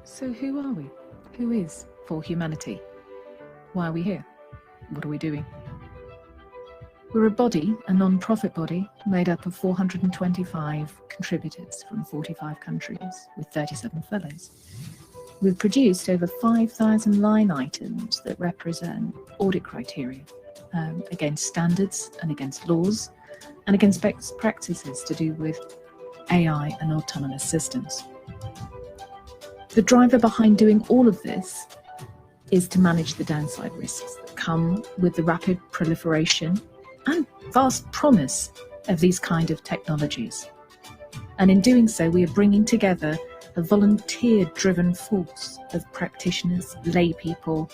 So who are we? Who is ForHumanity? Why are we here? What are we doing? We're a body, a non-profit body, made up of 425 contributors from 45 countries with 37 fellows. We've produced over 5,000 line items that represent audit criteria against standards and against laws and against best practices to do with AI and autonomous systems. The driver behind doing all of this is to manage the downside risks that come with the rapid proliferation and vast promise of these kind of technologies. And in doing so, we are bringing together a volunteer-driven force of practitioners, lay people,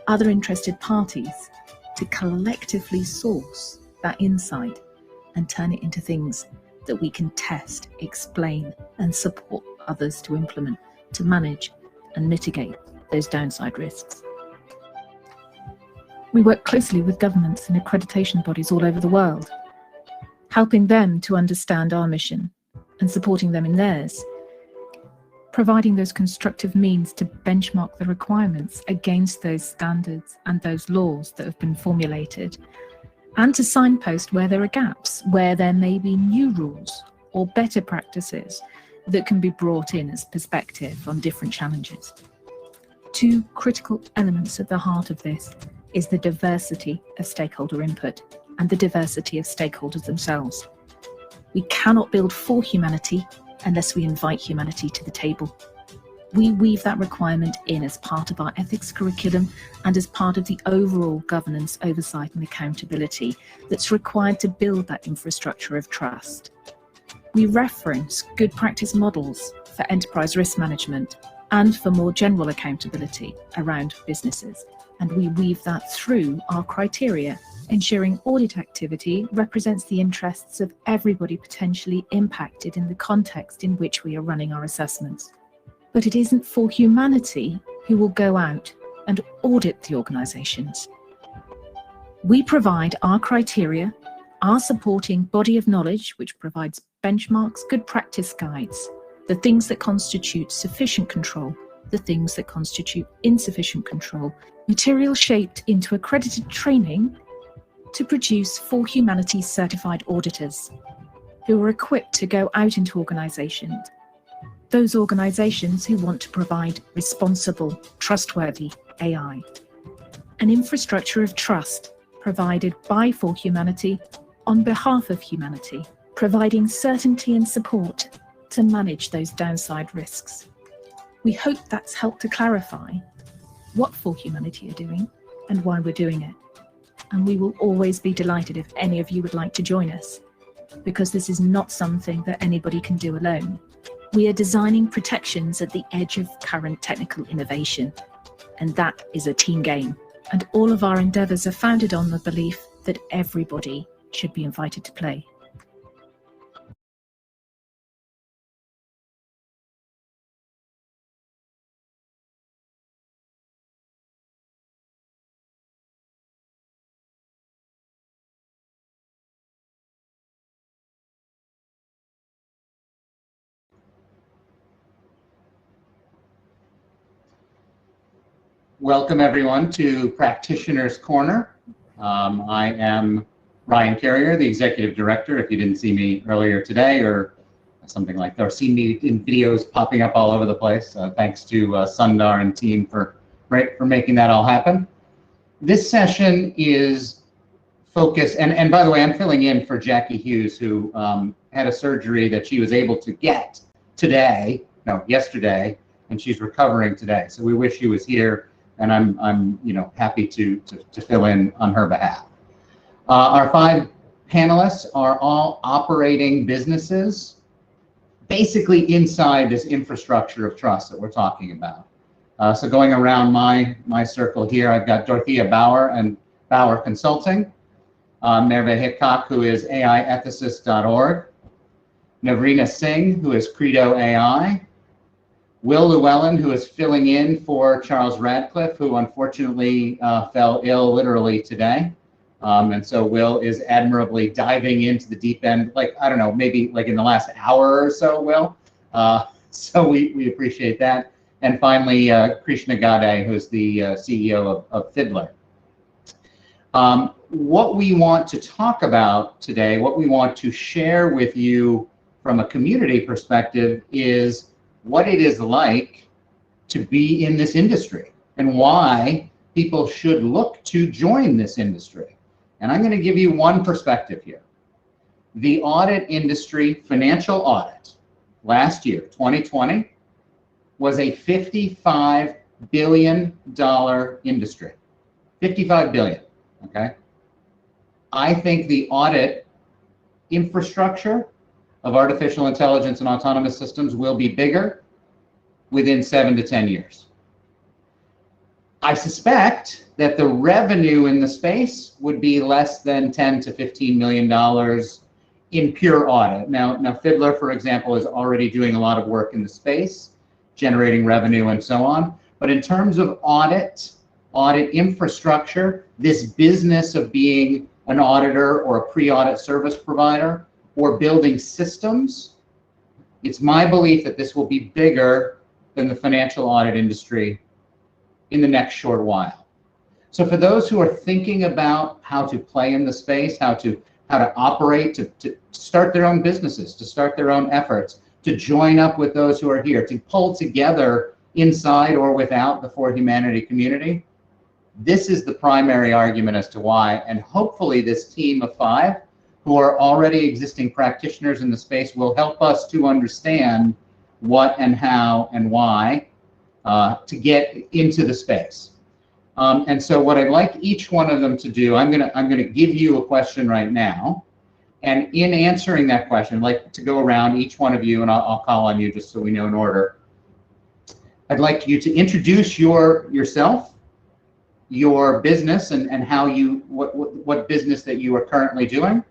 other interested parties to collectively source that insight and turn it into things that we can test, explain, and support others to implement, to manage and mitigate those downside risks. We work closely with governments and accreditation bodies all over the world, helping them to understand our mission and supporting them in theirs, providing those constructive means to benchmark the requirements against those standards and those laws that have been formulated, and to signpost where there are gaps, where there may be new rules or better practices that can be brought in as perspective on different challenges. Two critical elements at the heart of this is the diversity of stakeholder input and the diversity of stakeholders themselves. We cannot build for humanity unless we invite humanity to the table. We weave that requirement in as part of our ethics curriculum and as part of the overall governance, oversight and accountability that's required to build that infrastructure of trust. We reference good practice models for enterprise risk management and for more general accountability around businesses. And we weave that through our criteria, ensuring audit activity represents the interests of everybody potentially impacted in the context in which we are running our assessments. But it isn't ForHumanity who will go out and audit the organisations. We provide our criteria, our supporting body of knowledge, which provides benchmarks, good practice guides, the things that constitute sufficient control, the things that constitute insufficient control, material shaped into accredited training to produce ForHumanity certified auditors who are equipped to go out into organisations, those organisations who want to provide responsible, trustworthy AI. An infrastructure of trust provided by ForHumanity on behalf of humanity, providing certainty and support to manage those downside risks. We hope that's helped to clarify what ForHumanity are doing and why we're doing it. And we will always be delighted if any of you would like to join us, because this is not something that anybody can do alone. We are designing protections at the edge of current technical innovation, and that is a team game. And all of our endeavours are founded on the belief that everybody should be invited to play. Welcome everyone to Practitioner's Corner. I am Ryan Carrier, the Executive Director. If you didn't see me earlier today or something like that, or seen me in videos popping up all over the place, thanks to Sundar and team for making that all happen. This session is focused, and by the way, I'm filling in for Jackie Hughes, who had a surgery that she was able to get yesterday, and she's recovering today. So we wish she was here. And I'm happy to fill in on her behalf. Our 5 panelists are all operating businesses, basically inside this infrastructure of trust that we're talking about. So going around my circle here, I've got Dorothea Baur and Baur Consulting, Merve Hickok, who is AIethicist.org, Navrina Singh, who is Credo AI, Will Lleweln, who is filling in for Charles Radcliffe, who unfortunately fell ill literally today. And so Will is admirably diving into the deep end, like, I don't know, maybe like in the last hour or so, Will. So we appreciate that. and finally Krishna Gade, who's the CEO of Fiddler. What we want to talk about today, what we want to share with you from a community perspective, is what it is like to be in this industry and why people should look to join this industry. And I'm going to give you one perspective here. The audit industry, financial audit, last year, 2020, was a $55 billion industry. 55 billion, okay? I think the audit infrastructure of artificial intelligence and autonomous systems will be bigger within 7 to 10 years. I suspect that the revenue in the space would be less than $10 to $15 million in pure audit. Now Fiddler, for example, is already doing a lot of work in the space, generating revenue and so on. But in terms of audit infrastructure, this business of being an auditor or a pre-audit service provider or building systems, it's my belief that this will be bigger than the financial audit industry in the next short while. So for those who are thinking about how to play in the space, how to operate, to start their own businesses, to start their own efforts, to join up with those who are here, to pull together inside or without the ForHumanity community, this is the primary argument as to why. And hopefully this team of 5 who are already existing practitioners in the space will help us to understand what and how and why to get into the space. And so what I'd like each one of them to do, I'm gonna give you a question right now. And in answering that question, I'd like to go around each one of you, and I'll call on you just so we know in order. I'd like you to introduce yourself, your business, and how you what business that you are currently doing,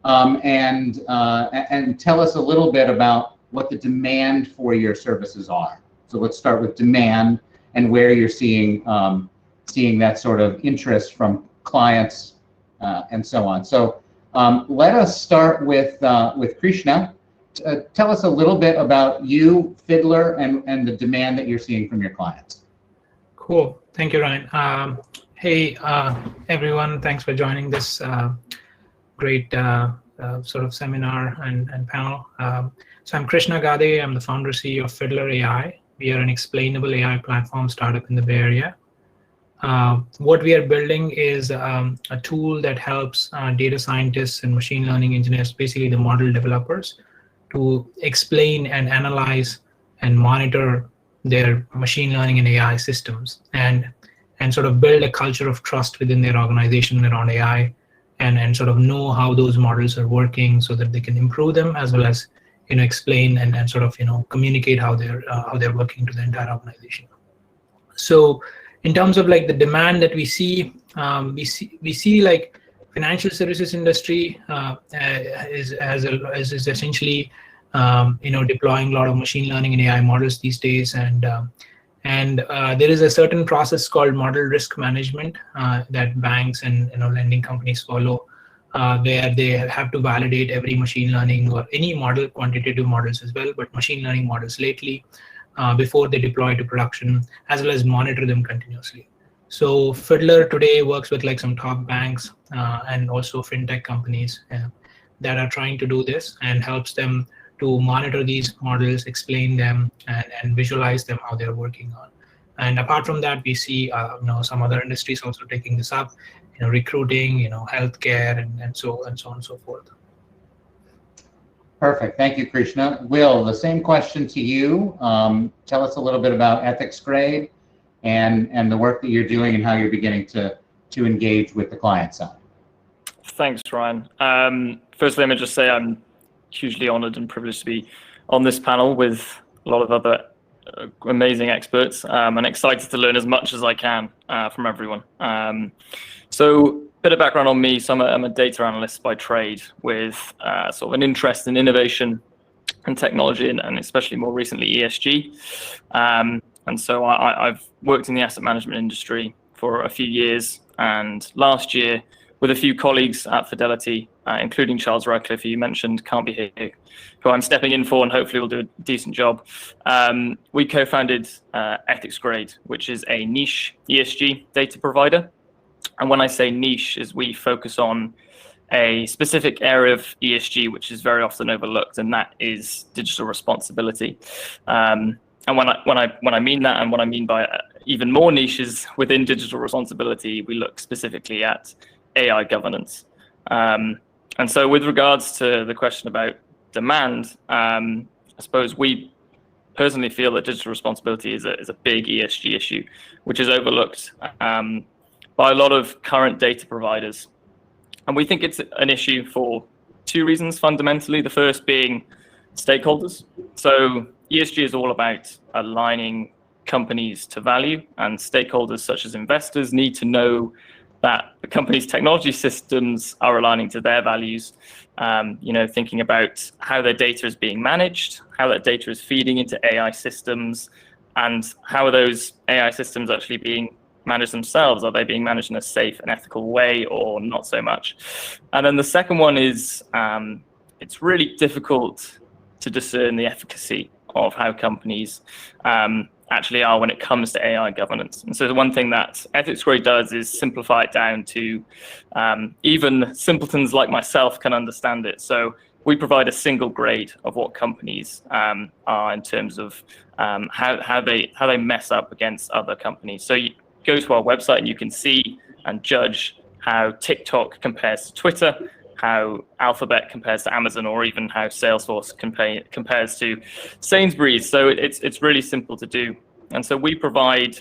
and tell us a little bit about what the demand for your services are. So let's start with demand and where you're seeing that sort of interest from clients and so on. So let us start with Krishna. Tell us a little bit about you, Fiddler, and the demand that you're seeing from your clients. Cool. Thank you, Ryan. Hey, everyone. Thanks for joining this great sort of seminar and panel. So I'm Krishna Gade. I'm the founder CEO of Fiddler AI. We are an explainable AI platform startup in the Bay Area. What we are building is a tool that helps data scientists and machine learning engineers, basically the model developers, to explain and analyze and monitor their machine learning and AI systems, and sort of build a culture of trust within their organization around AI, and sort of know how those models are working so that they can improve them, as well as explain and sort of communicate how they're working to the entire organization. So in terms of like the demand that we see like financial services industry is essentially deploying a lot of machine learning and AI models these days, and there is a certain process called model risk management that banks and lending companies follow, where they have to validate every machine learning or any model, quantitative models as well, but machine learning models lately, before they deploy to production, as well as monitor them continuously. So Fiddler today works with like some top banks and also fintech companies that are trying to do this, and helps them to monitor these models, explain them, and visualize them, how they're working on. And apart from that, we see some other industries also taking this up, recruiting, healthcare, and so on and so forth. Perfect. Thank you, Krishna. Will, the same question to you. Tell us a little bit about Ethics Grade and the work that you're doing and how you're beginning to engage with the client side. Thanks, Ryan. Firstly, let me just say I'm hugely honored and privileged to be on this panel with a lot of other amazing experts, and excited to learn as much as I can from everyone. So a bit of background on me. So I'm a data analyst by trade with sort of an interest in innovation and technology, and especially more recently ESG. And so I've worked in the asset management industry for a few years, and last year with a few colleagues at Fidelity, including Charles Radcliffe, who you mentioned can't be here, who I'm stepping in for and hopefully will do a decent job. We co-founded Ethics Grade, which is a niche ESG data provider. And when I say niche, is we focus on a specific area of ESG, which is very often overlooked, and that is digital responsibility. And when I mean that, and what I mean by even more niches within digital responsibility, we look specifically at AI governance. And so with regards to the question about demand, I suppose we personally feel that digital responsibility is a big ESG issue, which is overlooked by a lot of current data providers. And we think it's an issue for two reasons fundamentally. The first being stakeholders. So ESG is all about aligning companies to value, and stakeholders such as investors need to know that the company's technology systems are aligning to their values. Thinking about how their data is being managed, how that data is feeding into AI systems, and how are those AI systems actually being managed themselves? Are they being managed in a safe and ethical way or not so much? And then the second one is it's really difficult to discern the efficacy of how companies actually are when it comes to AI governance. And so the one thing that Ethics Grade does is simplify it down to even simpletons like myself can understand it. So we provide a single grade of what companies are in terms of how they mess up against other companies. So you go to our website and you can see and judge how TikTok compares to Twitter, how Alphabet compares to Amazon, or even how Salesforce compares to Sainsbury's. So it's really simple to do. And so we provide,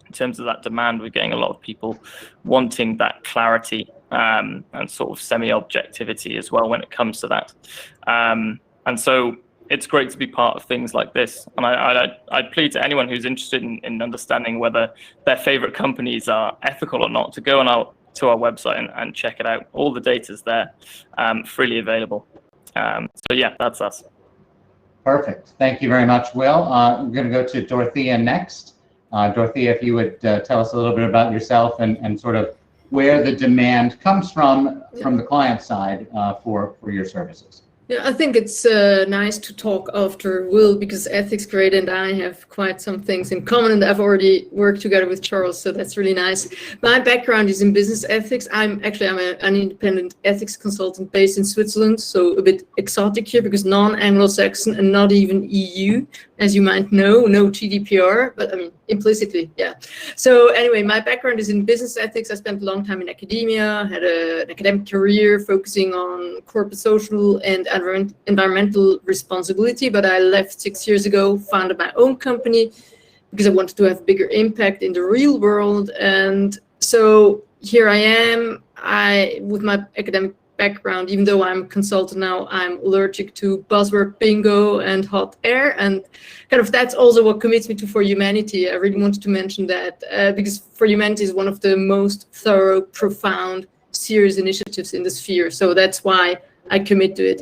in terms of that demand, we're getting a lot of people wanting that clarity and sort of semi-objectivity as well when it comes to that. And so it's great to be part of things like this. And I'd plead to anyone who's interested in understanding whether their favorite companies are ethical or not to go to our website and check it out. All the data's there, freely available. So yeah, that's us. Perfect. Thank you very much, Will. We're going to go to Dorothea next. Dorothea, if you would tell us a little bit about yourself and sort of where the demand comes from the client side for your services. Yeah, I think it's nice to talk after Will, because Ethics Grade and I have quite some things in common, and I've already worked together with Charles, so that's really nice. My background is in business ethics. I'm an independent ethics consultant based in Switzerland, so a bit exotic here because non-Anglo-Saxon and not even EU, as you might know, no GDPR, but I mean, implicitly, yeah. So anyway, my background is in business ethics. I spent a long time in academia, had an academic career focusing on corporate social and environmental responsibility, but I left 6 years ago, founded my own company because I wanted to have a bigger impact in the real world. And so here I am, with my academic background, even though I'm a consultant now, I'm allergic to buzzword bingo and hot air, and kind of that's also what commits me to ForHumanity. I really wanted to mention that because ForHumanity is one of the most thorough, profound, serious initiatives in the sphere. So that's why I commit to it.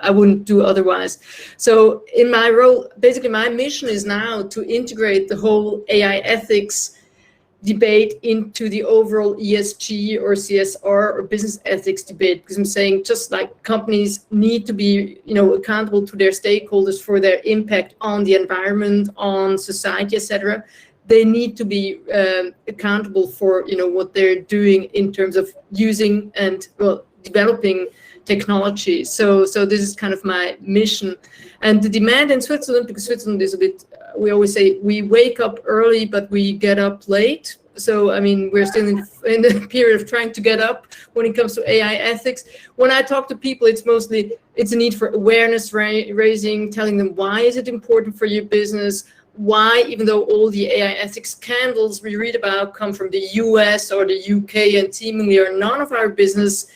I wouldn't do otherwise. So in my role, basically my mission is now to integrate the whole AI ethics debate into the overall ESG or CSR or business ethics debate, because I'm saying just like companies need to be, accountable to their stakeholders for their impact on the environment, on society, etc. They need to be accountable for, what they're doing in terms of using and developing technology. So this is kind of my mission. And the demand in Switzerland, because Switzerland is a bit, we always say we wake up early, but we get up late. So, I mean, we're still in the period of trying to get up when it comes to AI ethics. When I talk to people, it's a need for awareness raising, telling them why is it important for your business, why, even though all the AI ethics scandals we read about come from the US or the UK and seemingly are none of our business,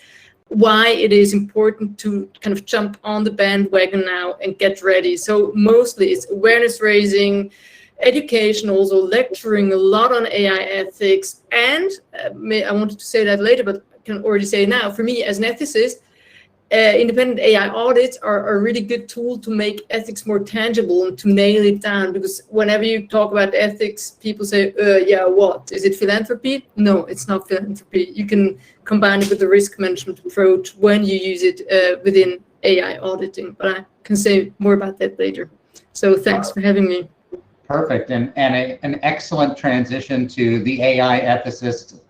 why it is important to kind of jump on the bandwagon now and get ready. So mostly it's awareness raising, education, also lecturing a lot on AI ethics. And I wanted to say that later, but I can already say now, for me as an ethicist, independent AI audits are a really good tool to make ethics more tangible and to nail it down, because whenever you talk about ethics, people say, yeah, what? Is it philanthropy? No, it's not philanthropy. You can combine it with the risk management approach when you use it within AI auditing, but I can say more about that later. So thanks for having me. Perfect, and an excellent transition to the AI ethicist,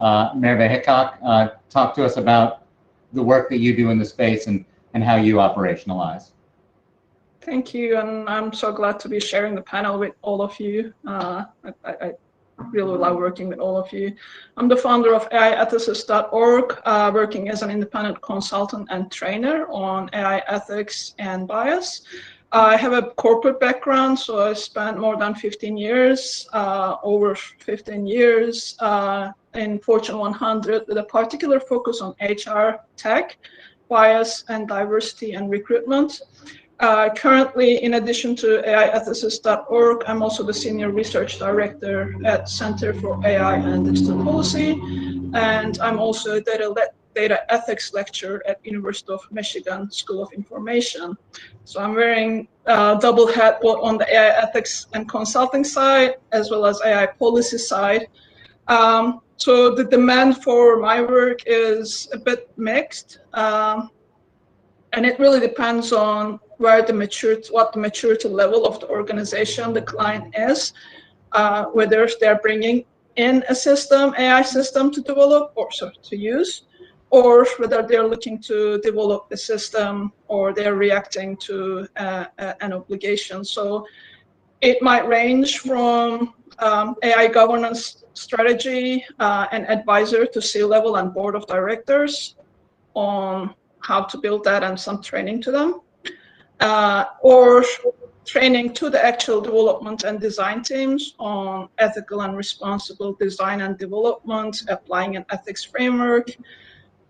Merve Hickok. Talk to us about the work that you do in the space and how you operationalize. Thank you, and I'm so glad to be sharing the panel with all of you. I really love working with all of you. I'm the founder of AIethicist.org, working as an independent consultant and trainer on AI ethics and bias. I have a corporate background, so I spent more than 15 years, over 15 years in Fortune 100 with a particular focus on HR, tech, bias, and diversity and recruitment. Currently, in addition to AIethicist.org, I'm also the Senior Research Director at Center for AI and Digital Policy, and I'm also a data ethics lecturer at University of Michigan School of Information. So I'm wearing double hat on the AI ethics and consulting side, as well as AI policy side. So the demand for my work is a bit mixed, and it really depends on what the maturity level of the organization the client is, whether they're bringing in a system, AI system to develop or to use, or whether they're looking to develop a system or they're reacting to an obligation. So it might range from AI governance strategy and advisor to C-level and board of directors on how to build that and some training to them, or training to the actual development and design teams on ethical and responsible design and development, applying an ethics framework.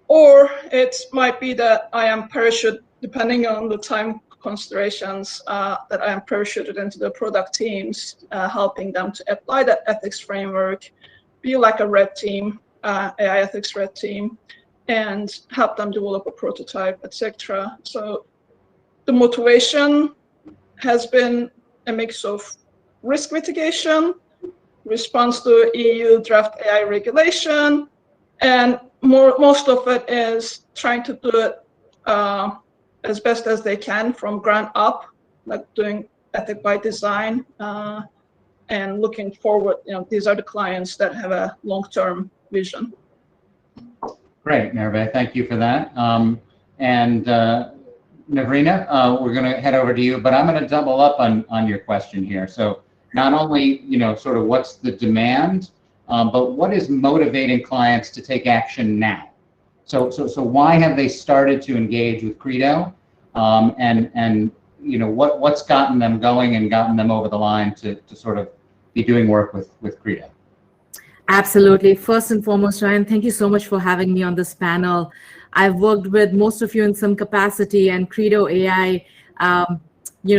Or it might be that I am parachuted, depending on the time considerations, that I am parachuted into the product teams, helping them to apply that ethics framework, be like a red team, AI ethics red team, and help them develop a prototype, etc. So the motivation has been a mix of risk mitigation, response to EU draft AI regulation, and most of it is trying to do it as best as they can from ground up, like doing ethic by design, and looking forward. These are the clients that have a long-term vision. Great, Merve, thank you for that. And Navrina, we're going to head over to you, but I'm going to double up on your question here. So not only, sort of what's the demand, but what is motivating clients to take action now? So why have they started to engage with Credo, and what's gotten them going and gotten them over the line to sort of be doing work with Credo? Absolutely. First and foremost, Ryan, thank you so much for having me on this panel. I've worked with most of you in some capacity, and Credo AI,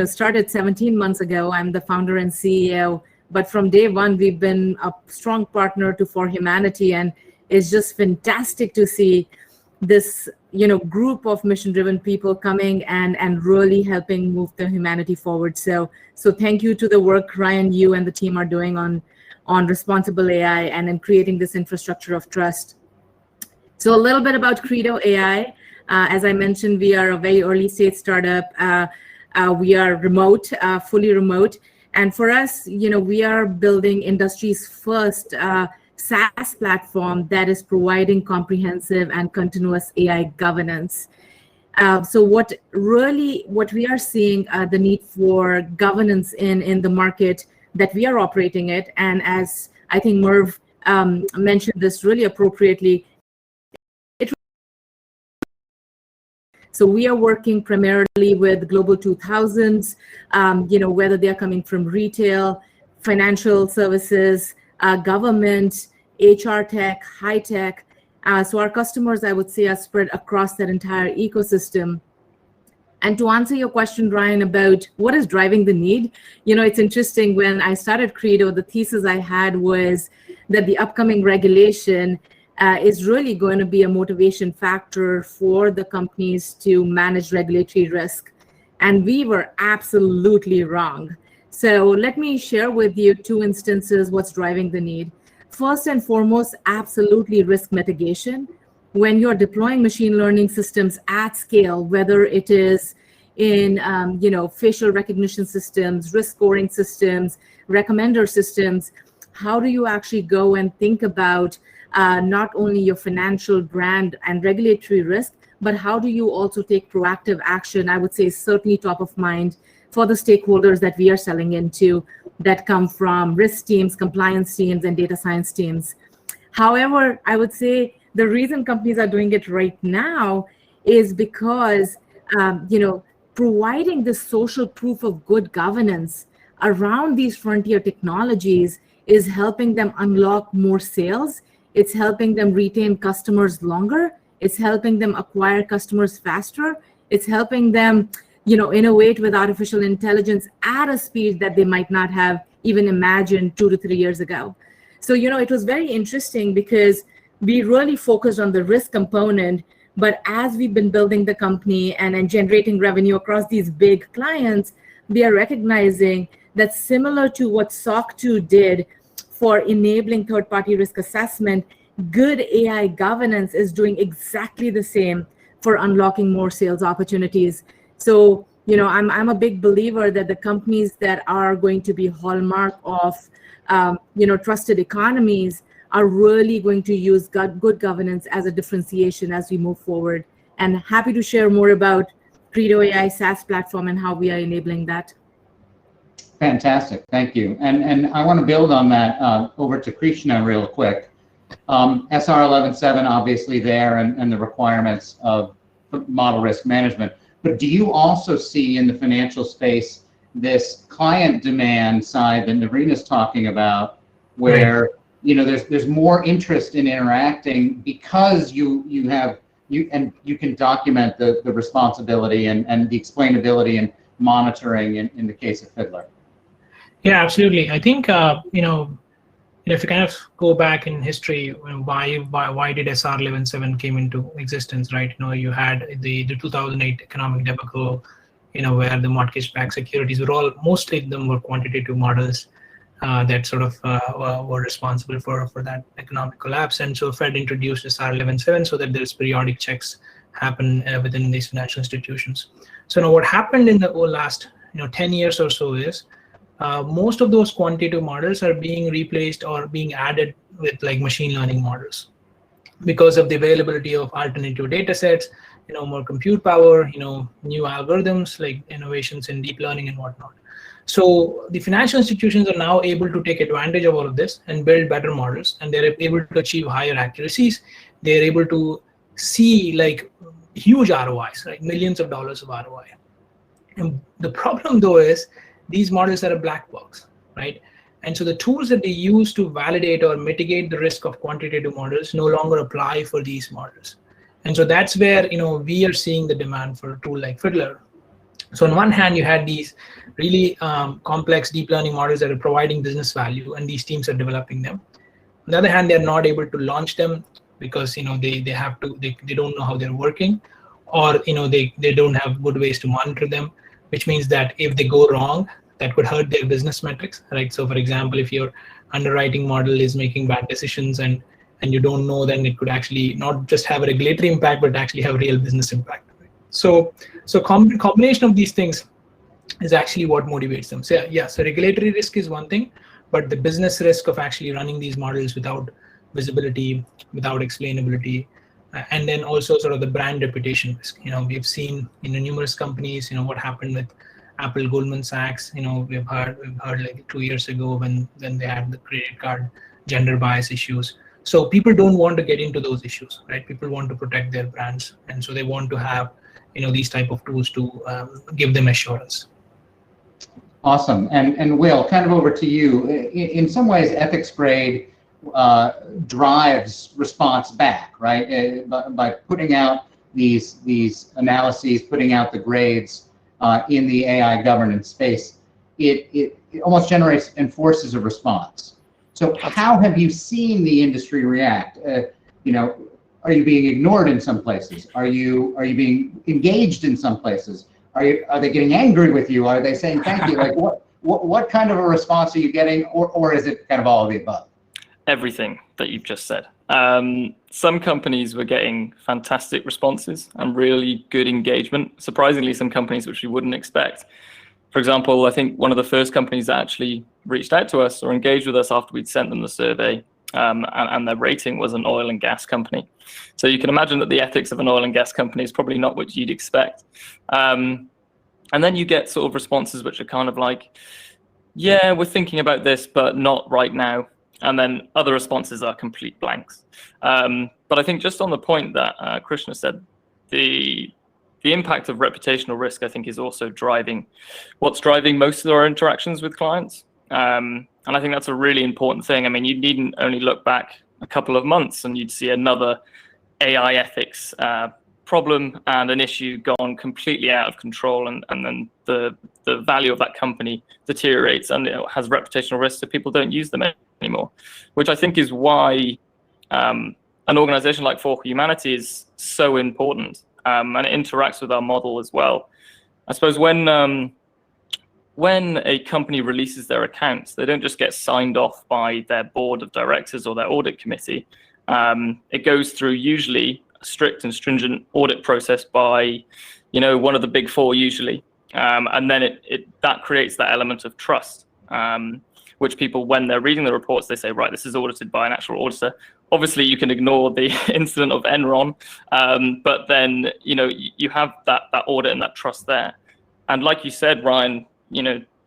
started 17 months ago. I'm the founder and CEO, but from day one, we've been a strong partner to ForHumanity, and it's just fantastic to see this, group of mission-driven people coming and really helping move the humanity forward. So thank you to the work Ryan, you and the team are doing on responsible AI and in creating this infrastructure of trust. So a little bit about Credo AI. As I mentioned, we are a very early stage startup. We are remote, fully remote. And for us, we are building industry's first SaaS platform that is providing comprehensive and continuous AI governance. So what we are seeing the need for governance in the market that we are operating it, and as I think Merve mentioned this really appropriately, so we are working primarily with Global 2000s, whether they are coming from retail, financial services, government, HR tech, high tech. So our customers, I would say, are spread across that entire ecosystem. And to answer your question, Ryan, about what is driving the need, it's interesting. When I started Credo, the thesis I had was that the upcoming regulation is really going to be a motivation factor for the companies to manage regulatory risk. And we were absolutely wrong. So let me share with you 2 instances what's driving the need. First and foremost, absolutely risk mitigation. When you're deploying machine learning systems at scale, whether it is in facial recognition systems, risk scoring systems, recommender systems, how do you actually go and think about not only your financial, brand, and regulatory risk, but how do you also take proactive action? I would say certainly top of mind for the stakeholders that we are selling into that come from risk teams, compliance teams, and data science teams. However, I would say the reason companies are doing it right now is because, providing this social proof of good governance around these frontier technologies is helping them unlock more sales. It's helping them retain customers longer. It's helping them acquire customers faster. It's helping them, innovate with artificial intelligence at a speed that they might not have even imagined 2 to 3 years ago. So, it was very interesting because we really focused on the risk component, but as we've been building the company and generating revenue across these big clients, we are recognizing that similar to what SOC 2 did for enabling third-party risk assessment, good AI governance is doing exactly the same for unlocking more sales opportunities. So, I'm a big believer that the companies that are going to be hallmark of, trusted economies are really going to use good governance as a differentiation as we move forward. And happy to share more about Credo AI SaaS platform and how we are enabling that. Fantastic, thank you. And I want to build on that over to Krishna real quick. SR 11.7 obviously there and the requirements of model risk management. But do you also see in the financial space this client demand side that Navrina's talking about, where there's more interest in interacting because you can document the responsibility and the explainability and monitoring in the case of Fiddler? Yeah, absolutely. I think if you kind of go back in history, why did SR 11.7 came into existence, right? You had the 2008 economic debacle, where the mortgage-backed securities mostly of them were quantitative models that sort of were responsible for that economic collapse. And so Fed introduced SR 11.7 so that there's periodic checks happen within these financial institutions. So now what happened in the last 10 years or so is most of those quantitative models are being replaced or being added with like machine learning models because of the availability of alternative data sets, more compute power, new algorithms like innovations in deep learning and whatnot. So the financial institutions are now able to take advantage of all of this and build better models, and they're able to achieve higher accuracies. They're able to see like huge ROIs, like millions of dollars of ROI. And the problem though is these models are a black box, right? And so the tools that they use to validate or mitigate the risk of quantitative models no longer apply for these models. And so that's where we are seeing the demand for a tool like Fiddler. So on one hand, you had these really complex deep learning models that are providing business value, and these teams are developing them. On the other hand, they're not able to launch them because they don't know how they're working, or they don't have good ways to monitor them, which means that if they go wrong, that could hurt their business metrics, right? So for example, if your underwriting model is making bad decisions and you don't know, then it could actually not just have a regulatory impact, but actually have real business impact. Right? So combination of these things is actually what motivates them. So yeah, so regulatory risk is one thing, but the business risk of actually running these models without visibility, without explainability, and then also sort of the brand reputation risk. We've seen numerous companies, what happened with Apple, Goldman Sachs. We've heard like 2 years ago when they had the credit card gender bias issues. So people don't want to get into those issues, right? People want to protect their brands, and so they want to have these type of tools to give them assurance. Awesome. And Will, kind of over to you. In some ways, ethics grade drives response back, right? By putting out these analyses, putting out the grades in the AI governance space, it almost generates and forces a response. So how have you seen the industry react? are you being ignored in some places? Are you being engaged in some places? Are they getting angry with you? Are they saying thank you? Like what kind of a response are you getting, or is it kind of all of the above? Everything that you've just said. Some companies were getting fantastic responses and really good engagement. Surprisingly, some companies which we wouldn't expect. For example, I think one of the first companies that actually reached out to us or engaged with us after we'd sent them the survey, and their rating was an oil and gas company. So you can imagine that the ethics of an oil and gas company is probably not what you'd expect. And then you get sort of responses which are kind of like, yeah, we're thinking about this, but not right now. And then other responses are complete blanks. But I think just on the point that Krishna said, the impact of reputational risk, I think, is also what's driving most of our interactions with clients. And I think that's a really important thing. I mean, you needn't only look back a couple of months and you'd see another AI ethics problem and an issue gone completely out of control, and then the value of that company deteriorates and it has reputational risks, so people don't use them anymore, which I think is why an organization like ForHumanity is so important, and it interacts with our model as well. I suppose when a company releases their accounts, they don't just get signed off by their board of directors or their audit committee. It goes through usually a strict and stringent audit process by, one of the big four usually. And then that creates that element of trust, which people, when they're reading the reports, they say, right, this is audited by an actual auditor. Obviously, you can ignore the incident of Enron, but then, you have that audit and that trust there. And like you said, Ryan,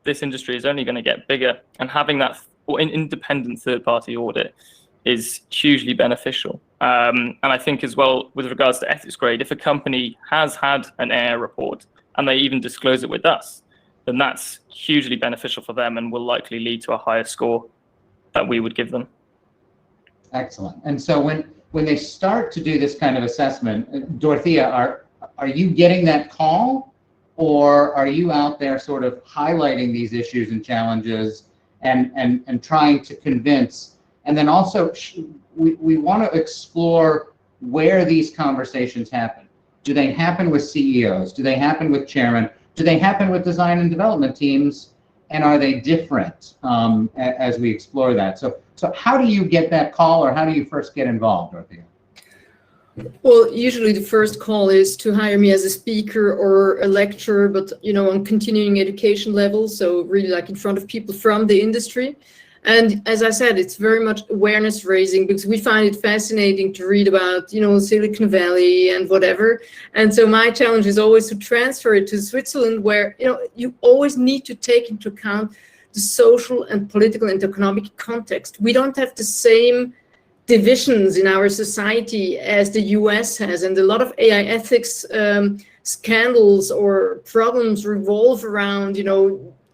this industry is only going to get bigger, and having that independent third-party audit is hugely beneficial. And I think as well, with regards to ethics grade, if a company has had an AI report and they even disclose it with us, then that's hugely beneficial for them and will likely lead to a higher score that we would give them. Excellent. And so when they start to do this kind of assessment, Dorothea, are you getting that call? Or are you out there sort of highlighting these issues and challenges and trying to convince? And then also, we want to explore where these conversations happen. Do they happen with CEOs? Do they happen with chairmen? Do they happen with design and development teams? And are they different as we explore that? So how do you get that call, or how do you first get involved, Dorothea? Well, usually the first call is to hire me as a speaker or a lecturer, but on continuing education level, so really like in front of people from the industry. And as I said, it's very much awareness raising, because we find it fascinating to read about, Silicon Valley and whatever. And so my challenge is always to transfer it to Switzerland, where, you always need to take into account the social and political and economic context. We don't have the same divisions in our society as the US has, and a lot of AI ethics scandals or problems revolve around,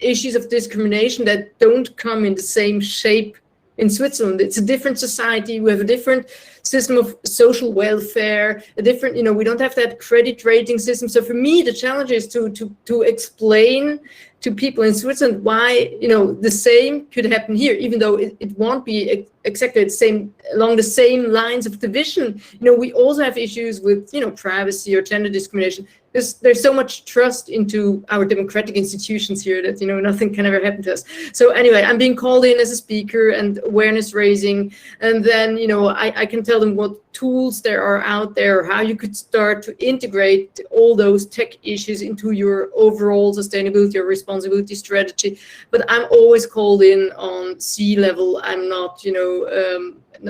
issues of discrimination that don't come in the same shape in Switzerland. It's a different society. We have a different system of social welfare, a different, we don't have that credit rating system. So for me, the challenge is to explain to people in Switzerland why, the same could happen here, even though it won't be exactly the same, along the same lines of division. We also have issues with, privacy or gender discrimination. There's so much trust into our democratic institutions here that, nothing can ever happen to us. So anyway, I'm being called in as a speaker and awareness raising. And then, I can tell them what tools there are out there, or how you could start to integrate all those tech issues into your overall sustainability or responsibility strategy. But I'm always called in on C-level. I'm not,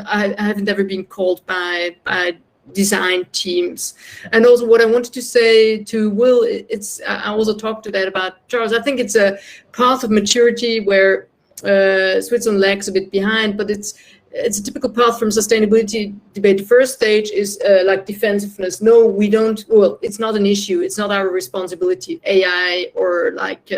I haven't ever been called by design teams. And also what I wanted to say to Will, I also talked to that about Charles. I think it's a path of maturity where Switzerland lags a bit behind, but it's a typical path from sustainability debate. The first stage is like defensiveness. No, we don't. Well, it's not an issue. It's not our responsibility. AI or like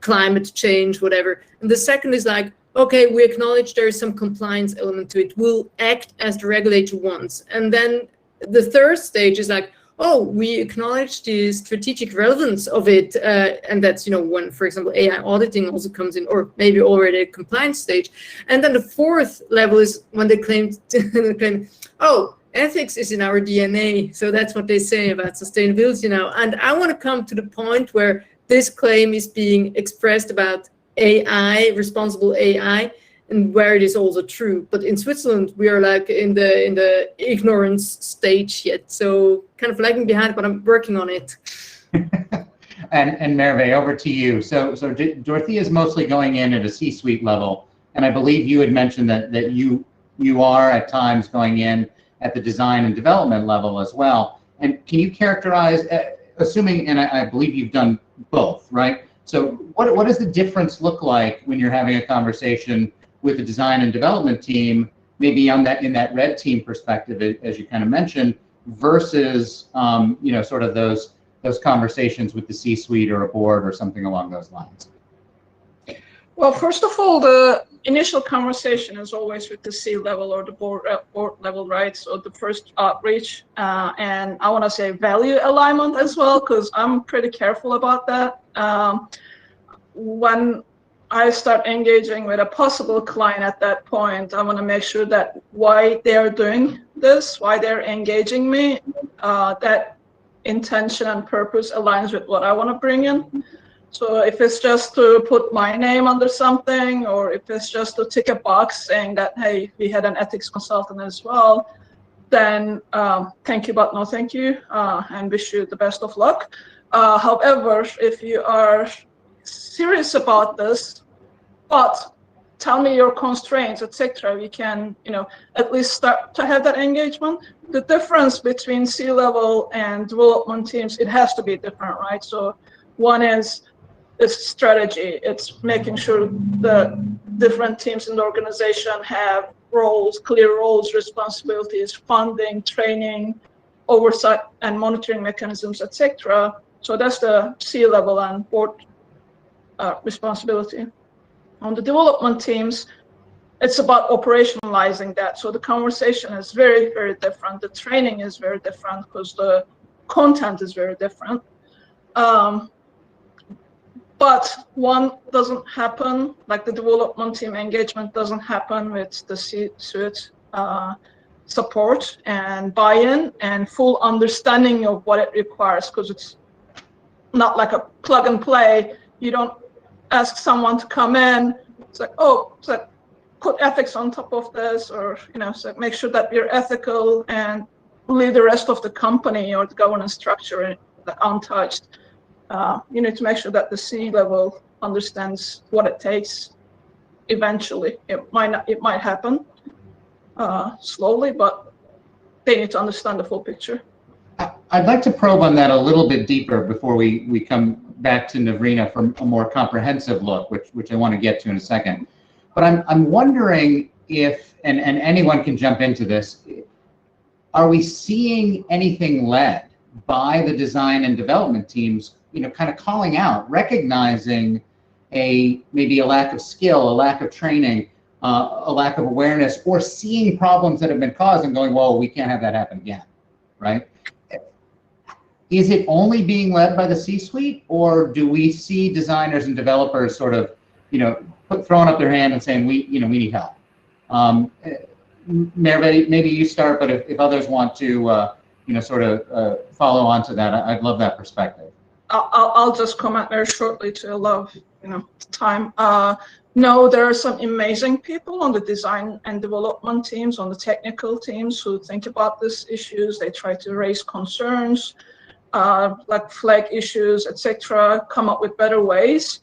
climate change, whatever. And the second is like, okay, we acknowledge there is some compliance element to it. We'll act as the regulator wants. And then the third stage is like, oh, we acknowledge the strategic relevance of it, and that's, when, for example, AI auditing also comes in, or maybe already a compliance stage. And then the fourth level is when they claim, oh, ethics is in our DNA. So that's what they say about sustainability now. And I want to come to the point where this claim is being expressed about AI, responsible AI, and where it is also true. But in Switzerland, we are like in the ignorance stage yet. So kind of lagging behind, but I'm working on it. And Merve, over to you. So Dorothea is mostly going in at a C-suite level. And I believe you had mentioned that you are at times going in at the design and development level as well. And can you characterize, assuming, and I believe you've done both, right? So what does the difference look like when you're having a conversation with the design and development team, maybe in that red team perspective, as you kind of mentioned, versus sort of those conversations with the C-suite or a board or something along those lines? Well, first of all, the initial conversation is always with the C-level or the board level, right? So the first outreach, and I want to say value alignment as well, because I'm pretty careful about that. When I start engaging with a possible client at that point, I want to make sure that why they're doing this, why they're engaging me, that intention and purpose aligns with what I want to bring in. So if it's just to put my name under something, or if it's just to tick a box saying that, hey, we had an ethics consultant as well, then thank you, but no thank you, and wish you the best of luck. However, if you are serious about this, but tell me your constraints, etc., we can, at least start to have that engagement. The difference between C-level and development teams, it has to be different, right? So one is strategy. It's making sure the different teams in the organization have roles, clear roles, responsibilities, funding, training, oversight, and monitoring mechanisms, etc. So that's the C-level and board responsibility. On the development teams, it's about operationalizing that. So the conversation is very, very different. The training is very different because the content is very different. But one doesn't happen, like the development team engagement doesn't happen with the C-suite support and buy-in and full understanding of what it requires, because it's not like a plug and play. You don't ask someone to come in, it's like, oh, it's like, put ethics on top of this, or, so make sure that we're ethical and leave the rest of the company or the governance structure untouched. You need to make sure that the C-level understands what it takes. Eventually, it might happen slowly, but they need to understand the full picture. I'd like to probe on that a little bit deeper before we come back to Navrina for a more comprehensive look, which I want to get to in a second. But I'm wondering if, and anyone can jump into this, are we seeing anything led by the design and development teams, kind of calling out, recognizing maybe a lack of skill, a lack of training, a lack of awareness, or seeing problems that have been caused and going, well, we can't have that happen again, right? Is it only being led by the C-suite, or do we see designers and developers sort of, throwing up their hand and saying, we need help? Merve, maybe you start, but if others want to, sort of follow on to that, I'd love that perspective. I'll just comment very shortly to allow time. No, there are some amazing people on the design and development teams, on the technical teams, who think about these issues. They try to raise concerns, like flag issues, etc., come up with better ways.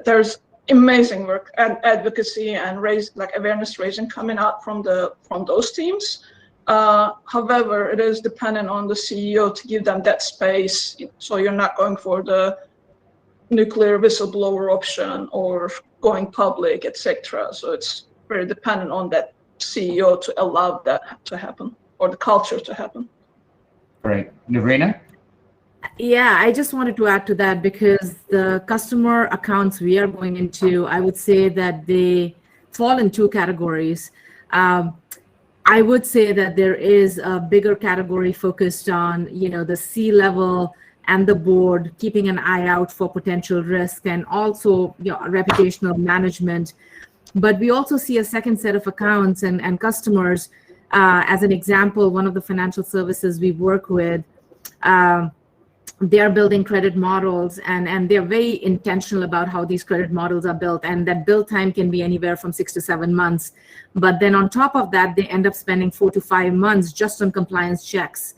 There's amazing work and advocacy and awareness raising coming out from those teams. However, it is dependent on the CEO to give them that space, so you're not going for the nuclear whistleblower option or going public, etc. So it's very dependent on that CEO to allow that to happen, or the culture to happen. Great. Navrina? Yeah, I just wanted to add to that, because the customer accounts we are going into, I would say that they fall in two categories. I would say that there is a bigger category focused on, the C-level and the board, keeping an eye out for potential risk, and also reputational management. But we also see a second set of accounts and customers. As an example, one of the financial services we work with, they are building credit models, and they're very intentional about how these credit models are built, and that build time can be anywhere from 6 to 7 months. But then on top of that, they end up spending 4 to 5 months just on compliance checks.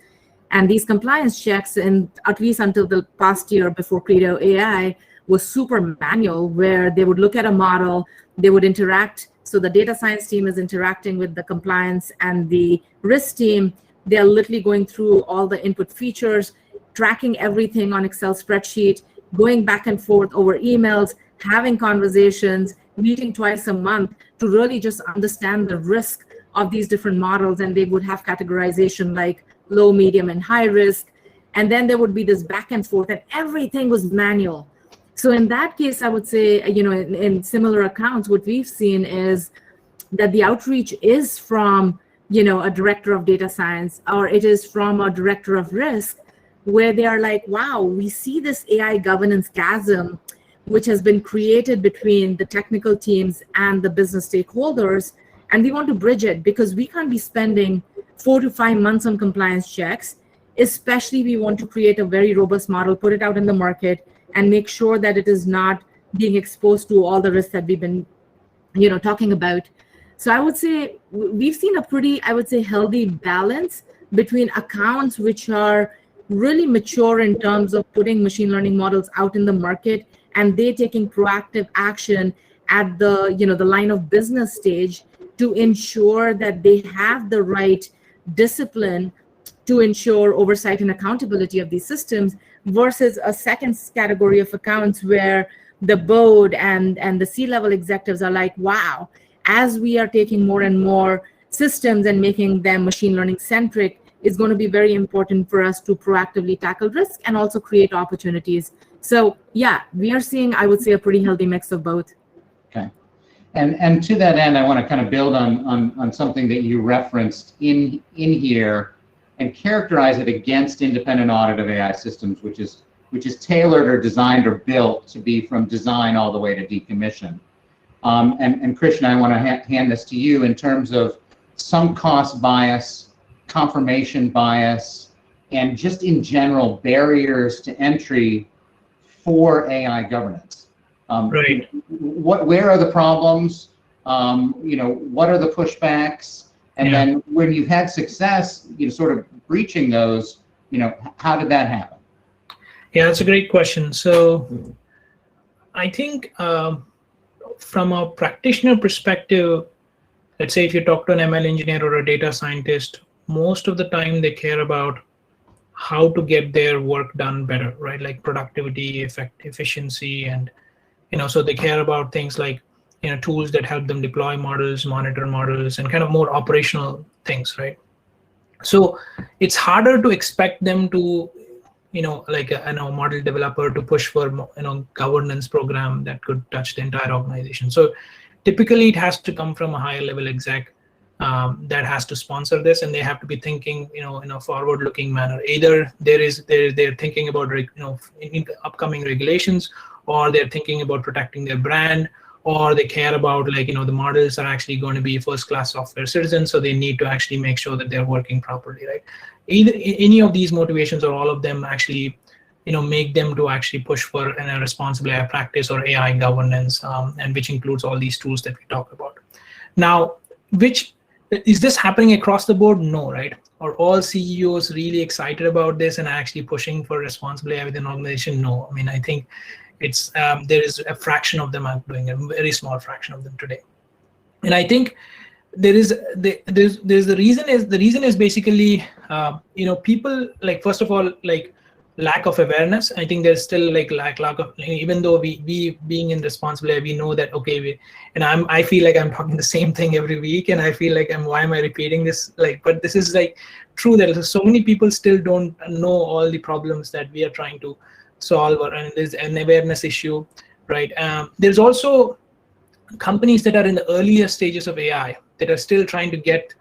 And these compliance checks, at least until the past year before Credo AI, was super manual, where they would look at a model, they would interact. So the data science team is interacting with the compliance and the risk team. They're literally going through all the input features, tracking everything on Excel spreadsheet, going back and forth over emails, having conversations, meeting twice a month to really just understand the risk of these different models. And they would have categorization like low, medium, and high risk. And then there would be this back and forth, and everything was manual. So in that case, I would say, in similar accounts, what we've seen is that the outreach is from, a director of data science, or it is from a director of risk, where they are like, wow, we see this AI governance chasm, which has been created between the technical teams and the business stakeholders. And we want to bridge it, because we can't be spending 4 to 5 months on compliance checks. Especially, we want to create a very robust model, put it out in the market, and make sure that it is not being exposed to all the risks that we've been, talking about. So I would say we've seen a pretty, healthy balance between accounts which are really mature in terms of putting machine learning models out in the market, and they taking proactive action at the, the line of business stage to ensure that they have the right discipline to ensure oversight and accountability of these systems, versus a second category of accounts where the board and the C-level executives are like, wow, as we are taking more and more systems and making them machine learning centric, it's going to be very important for us to proactively tackle risk and also create opportunities. So yeah, we are seeing, I would say, a pretty healthy mix of both. Okay. And to that end, I want to kind of build on something that you referenced in here, and characterize it against independent audit of AI systems, which is tailored or designed or built to be from design all the way to decommission. And Krishna, I want to hand this to you in terms of sunk cost bias, confirmation bias, and just in general barriers to entry for AI governance. Right. Where are the problems? What are the pushbacks? And then when you've had success, sort of breaching those, how did that happen? Yeah, that's a great question. So I think from a practitioner perspective, let's say if you talk to an ML engineer or a data scientist, most of the time they care about how to get their work done better, right? Like productivity, efficiency, and so they care about things like tools that help them deploy models, monitor models, and kind of more operational things, right? So it's harder to expect them to, like a model developer to push for governance program that could touch the entire organization. So typically it has to come from a higher level exec that has to sponsor this, and they have to be thinking, in a forward-looking manner. Either they're thinking about in upcoming regulations, or they're thinking about protecting their brand, or they care about the models are actually going to be first-class software citizens, so they need to actually make sure that they're working properly, right? Either any of these motivations or all of them actually, make them to actually push for a responsible AI practice or AI governance, and which includes all these tools that we talk about. Now, is this happening across the board? No, right? Are all CEOs really excited about this and actually pushing for responsible AI within an organization? No. I mean, I think it's there is a fraction of them are doing it, a very small fraction of them today. And I think there's the reason is basically people, like, first of all, like, lack of awareness. I think there's still lack of, even though we being in responsible AI, we know that, okay, I feel like I'm talking the same thing every week, and I feel like why am I repeating this? But this is true that so many people still don't know all the problems that we are trying to solve, and there's an awareness issue, right? There's also companies that are in the earlier stages of AI that are still trying to get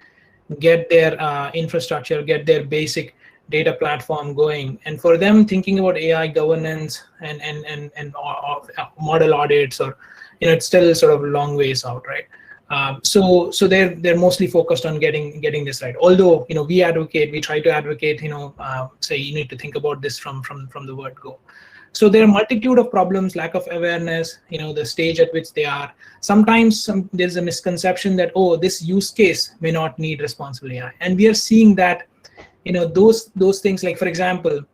get their infrastructure, get their basic data platform going. And for them, thinking about AI governance and model audits, or it's still sort of a long ways out, right? So they're mostly focused on getting this right. Although we try to advocate, say you need to think about this from the word go. So there are a multitude of problems, lack of awareness, the stage at which they are. Sometimes there's a misconception that, oh, this use case may not need responsible AI, and we are seeing that, those things, like for example,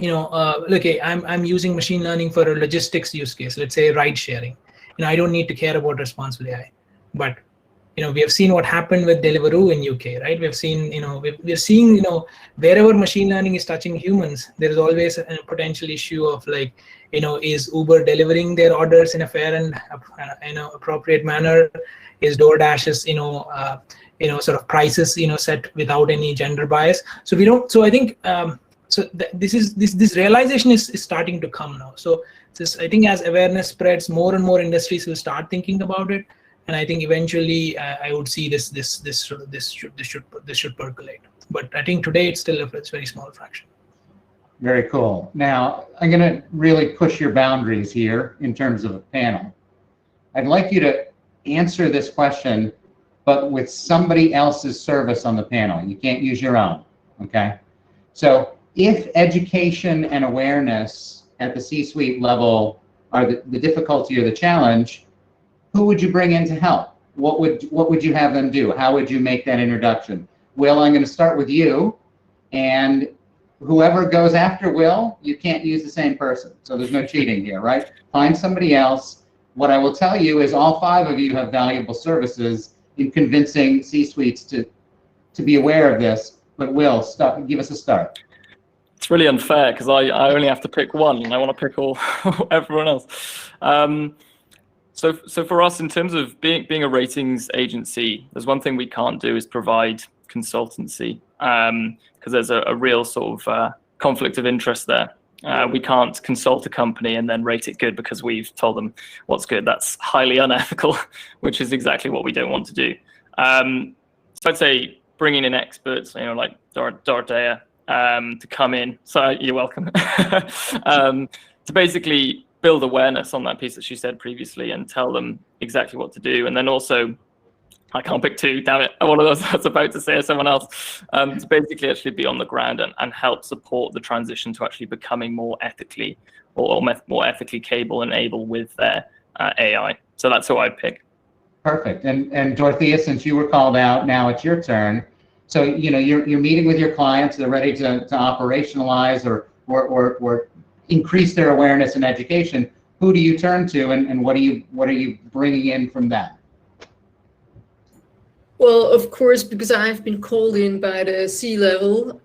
okay, I'm using machine learning for a logistics use case, let's say ride sharing. I don't need to care about responsible AI, but we have seen what happened with Deliveroo in UK, right? We've seen, we're seeing, wherever machine learning is touching humans, there is always a potential issue of like, is Uber delivering their orders in a fair and appropriate manner? Is DoorDash's, sort of prices, set without any gender bias? So we don't. So I think this realization is starting to come now. So I think as awareness spreads, more and more industries will start thinking about it. And I think eventually I would see this should percolate. But I think today it's still a very small fraction. Very cool. Now I'm going to really push your boundaries here in terms of a panel. I'd like you to answer this question, but with somebody else's service on the panel. You can't use your own. Okay. So if education and awareness at the C-suite level are the difficulty or the challenge, who would you bring in to help? What would you have them do? How would you make that introduction? Will, I'm going to start with you, and whoever goes after Will, you can't use the same person. So there's no cheating here, right? Find somebody else. What I will tell you is all 5 of you have valuable services in convincing C-suites to be aware of this. But Will, give us a start. It's really unfair because I only have to pick one, and I want to pick everyone else. So for us, in terms of being a ratings agency, there's one thing we can't do is provide consultancy, because there's a real sort of conflict of interest there. We can't consult a company and then rate it good because we've told them what's good. That's highly unethical, which is exactly what we don't want to do. So I'd say bringing in experts, like Dorothea, to come in. So you're welcome. To basically build awareness on that piece that she said previously and tell them exactly what to do. And then also, I can't pick 2, damn it. One of those I was about to say or someone else. To basically actually be on the ground and help support the transition to actually becoming more ethically or more ethically capable and able with their AI. So that's who I'd pick. Perfect. And Dorothea, since you were called out, now it's your turn. So you're meeting with your clients. They're ready to operationalize or increase their awareness and education. Who do you turn to, and what are you bringing in from that? Well, of course, because I've been called in by the C-level,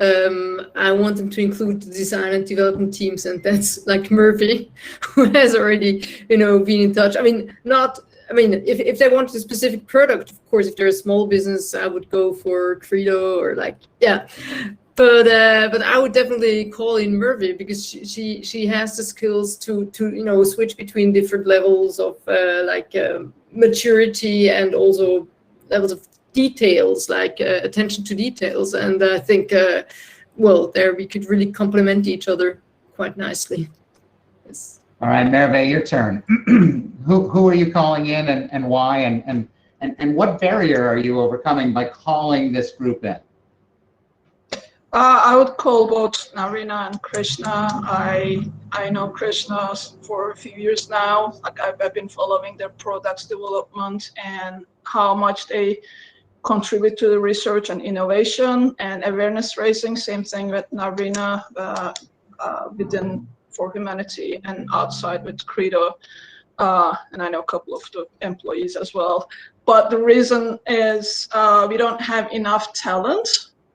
I want them to include the design and development teams, and that's like Merve, who has already, been in touch. If they want a specific product, of course, if they're a small business, I would go for Credo or But I would definitely call in Merve because she has the skills to switch between different levels of maturity and also levels of details, attention to details. And I think there we could really complement each other quite nicely. Yes. All right, Merve, your turn. Who are you calling in and why, and what barrier are you overcoming by calling this group in? I would call both Navrina and Krishna. I know Krishna for a few years now. I've been following their products development and how much they contribute to the research and innovation and awareness raising. Same thing with Navrina within ForHumanity and outside with Credo. And I know a couple of the employees as well. But the reason is we don't have enough talent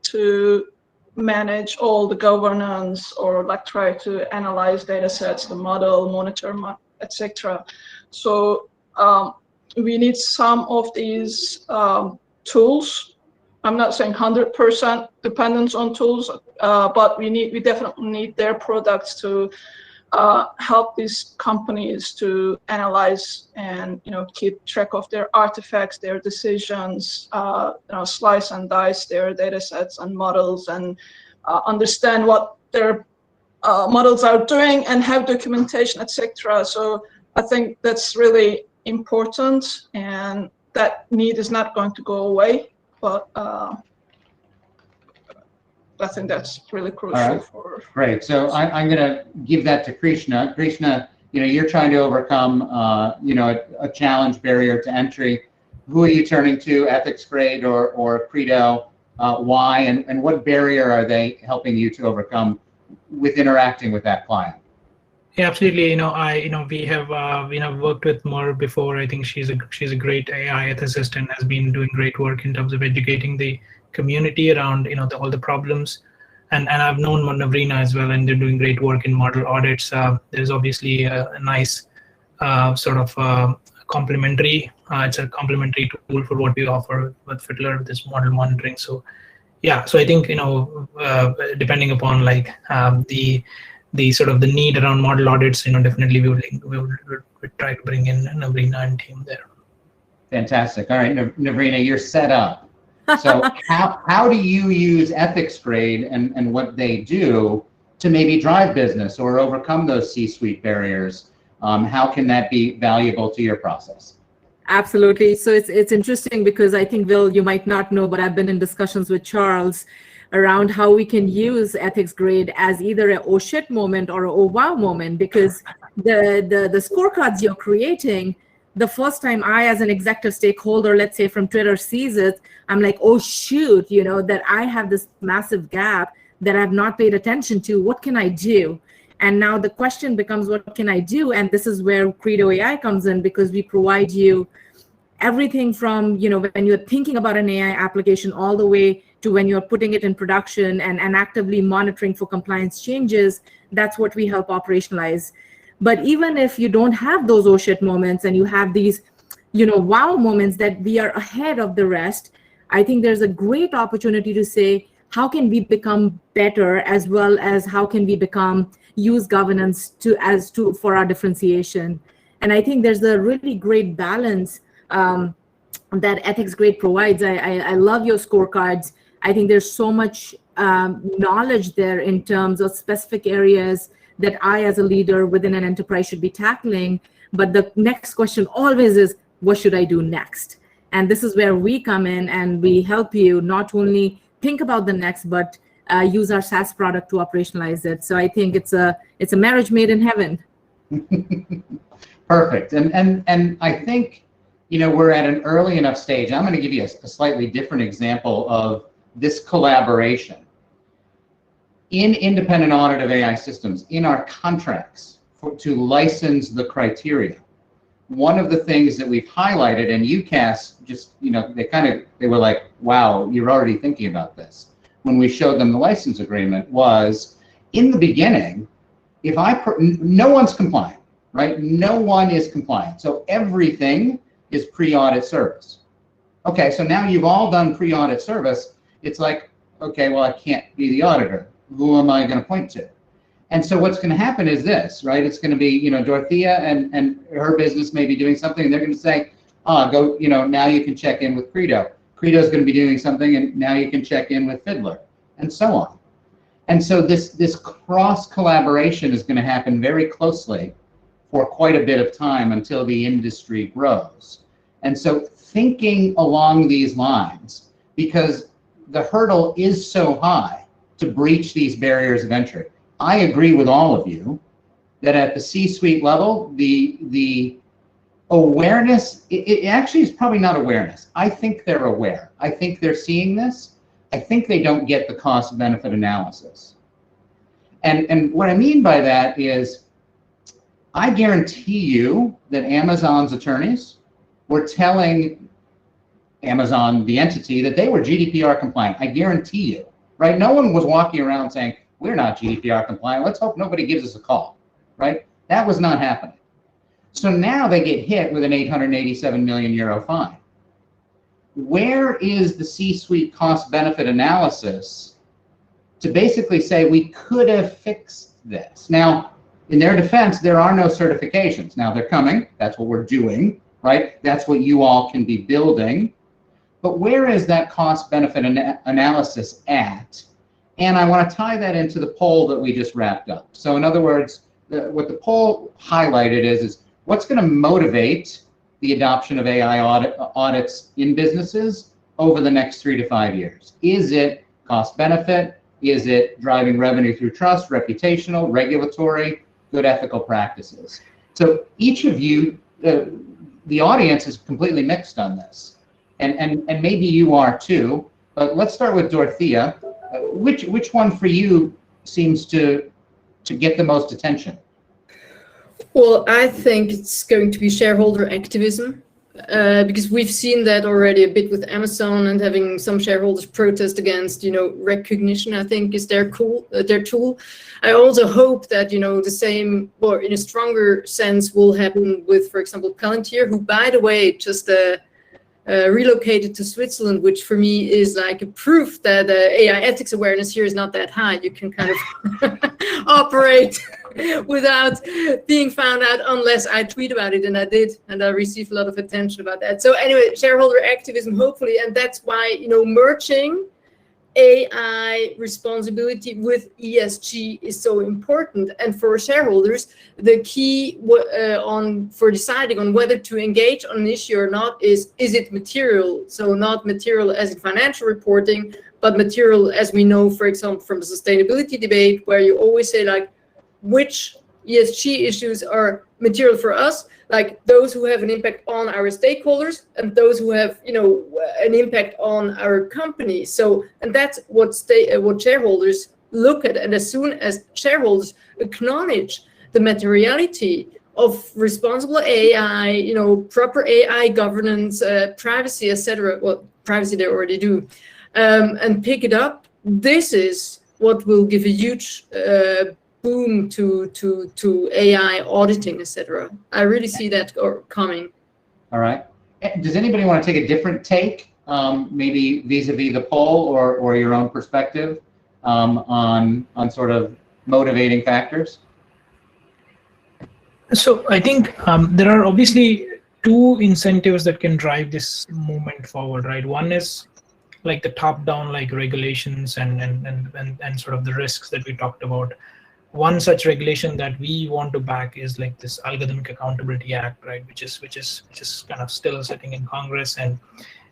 to manage all the governance or try to analyze data sets, the model, monitor, etc. So we need some of these tools. I'm not saying 100% dependence on tools, but we definitely need their products to help these companies to analyze and keep track of their artifacts, their decisions, slice and dice their data sets and models, and understand what their models are doing and have documentation, etc. So I think that's really important, and that need is not going to go away. But I think that's really crucial for. Great. So I'm going to give that to Krishna. Krishna, you're trying to overcome, a challenge barrier to entry. Who are you turning to, Ethics Grade or Credo? Why and what barrier are they helping you to overcome with interacting with that client? Yeah, absolutely. We have worked with Merve before. I think she's a great AI ethicist and has been doing great work in terms of educating the community around all the problems. And I've known Navrina as well, and they're doing great work in model audits. There's obviously a nice complementary. It's a complementary tool for what we offer with Fiddler with this model monitoring. So yeah, so I think depending upon the sort of the need around model audits, definitely we will try to bring in Navrina and team there. Fantastic. All right, Navrina, you're set up. So how do you use Ethics Grade and what they do to maybe drive business or overcome those C-suite barriers? How can that be valuable to your process? Absolutely. So it's interesting because I think, Will, you might not know, but I've been in discussions with Charles around how we can use Ethics Grade as either a oh shit moment or a oh wow moment, because the scorecards you're creating, the first time I, as an executive stakeholder, let's say from Twitter, sees it, I'm like, oh shoot, that I have this massive gap that I've not paid attention to. What can I do? And now the question becomes, what can I do? And this is where Credo AI comes in, because we provide you everything from, when you're thinking about an AI application all the way to when you're putting it in production and actively monitoring for compliance changes. That's what we help operationalize. But even if you don't have those oh shit moments and you have these, wow moments that we are ahead of the rest, I think there's a great opportunity to say, how can we become better, as well as how can we use governance for our differentiation? And I think there's a really great balance that Ethics Grade provides. I love your scorecards. I think there's so much knowledge there in terms of specific areas that I, as a leader within an enterprise, should be tackling. But the next question always is, what should I do next? And this is where we come in and we help you not only think about the next, but use our SaaS product to operationalize it. So I think it's a marriage made in heaven. Perfect. And I think, we're at an early enough stage. I'm going to give you a slightly different example of this collaboration. In independent audit of AI systems, in our contracts to license the criteria, one of the things that we've highlighted, and UCAS just, they were like, wow, you're already thinking about this. When we showed them the license agreement was, in the beginning, no one's compliant, right? No one is compliant. So everything is pre-audit service. Okay, so now you've all done pre-audit service. It's like, okay, well, I can't be the auditor. Who am I going to point to? And so what's going to happen is this, right? It's going to be, Dorothea and her business may be doing something, and they're going to say, go, now you can check in with Credo. Credo's going to be doing something, and now you can check in with Fiddler, and so on. And so this cross collaboration is going to happen very closely for quite a bit of time until the industry grows. And so thinking along these lines, because the hurdle is so high to breach these barriers of entry. I agree with all of you that at the C-suite level, the awareness, it actually is probably not awareness. I think they're aware. I think they're seeing this. I think they don't get the cost benefit analysis. And what I mean by that is, I guarantee you that Amazon's attorneys were telling Amazon, the entity, that they were GDPR compliant. I guarantee you, right? No one was walking around saying, we're not GDPR compliant. Let's hope nobody gives us a call, right? That was not happening. So now they get hit with an 887 million euro fine. Where is the C-suite cost benefit analysis to basically say we could have fixed this? Now, in their defense, there are no certifications. Now they're coming. That's what we're doing, right? That's what you all can be building. But where is that cost-benefit analysis at? And I want to tie that into the poll that we just wrapped up. So in other words, what the poll highlighted is what's going to motivate the adoption of AI audits in businesses over the next 3 to 5 years? Is it cost-benefit? Is it driving revenue through trust, reputational, regulatory, good ethical practices? So each of you, the audience is completely mixed on this. And maybe you are too, but let's start with Dorothea. Which one for you seems to get the most attention? Well, I think it's going to be shareholder activism, because we've seen that already a bit with Amazon and having some shareholders protest against, recognition, I think, is their tool. I also hope that, the same, or in a stronger sense, will happen with, for example, Palantir, who, by the way, just relocated to Switzerland, which for me is like a proof that AI ethics awareness here is not that high. You can kind of operate without being found out unless I tweet about it, and I did, and I received a lot of attention about that. So anyway, shareholder activism, hopefully, and that's why, merging AI responsibility with ESG is so important. And for shareholders, the key for deciding on whether to engage on an issue or not is it material? So not material as in financial reporting, but material as we know, for example, from the sustainability debate, where you always say, like, which ESG issues are material for us, like those who have an impact on our stakeholders and those who have, an impact on our company. So, and that's what shareholders look at. And as soon as shareholders acknowledge the materiality of responsible AI, proper AI governance, privacy, etc. Well, privacy they already do, and pick it up. This is what will give a huge boom to AI auditing, etc. I really see that coming. All right. Does anybody want to take a different take, maybe vis-a-vis the poll or your own perspective on sort of motivating factors? So I think there are obviously two incentives that can drive this movement forward, right? One is like the top-down, like regulations and sort of the risks that we talked about. One such regulation that we want to back is like this Algorithmic Accountability Act, right? Which is kind of still sitting in Congress, and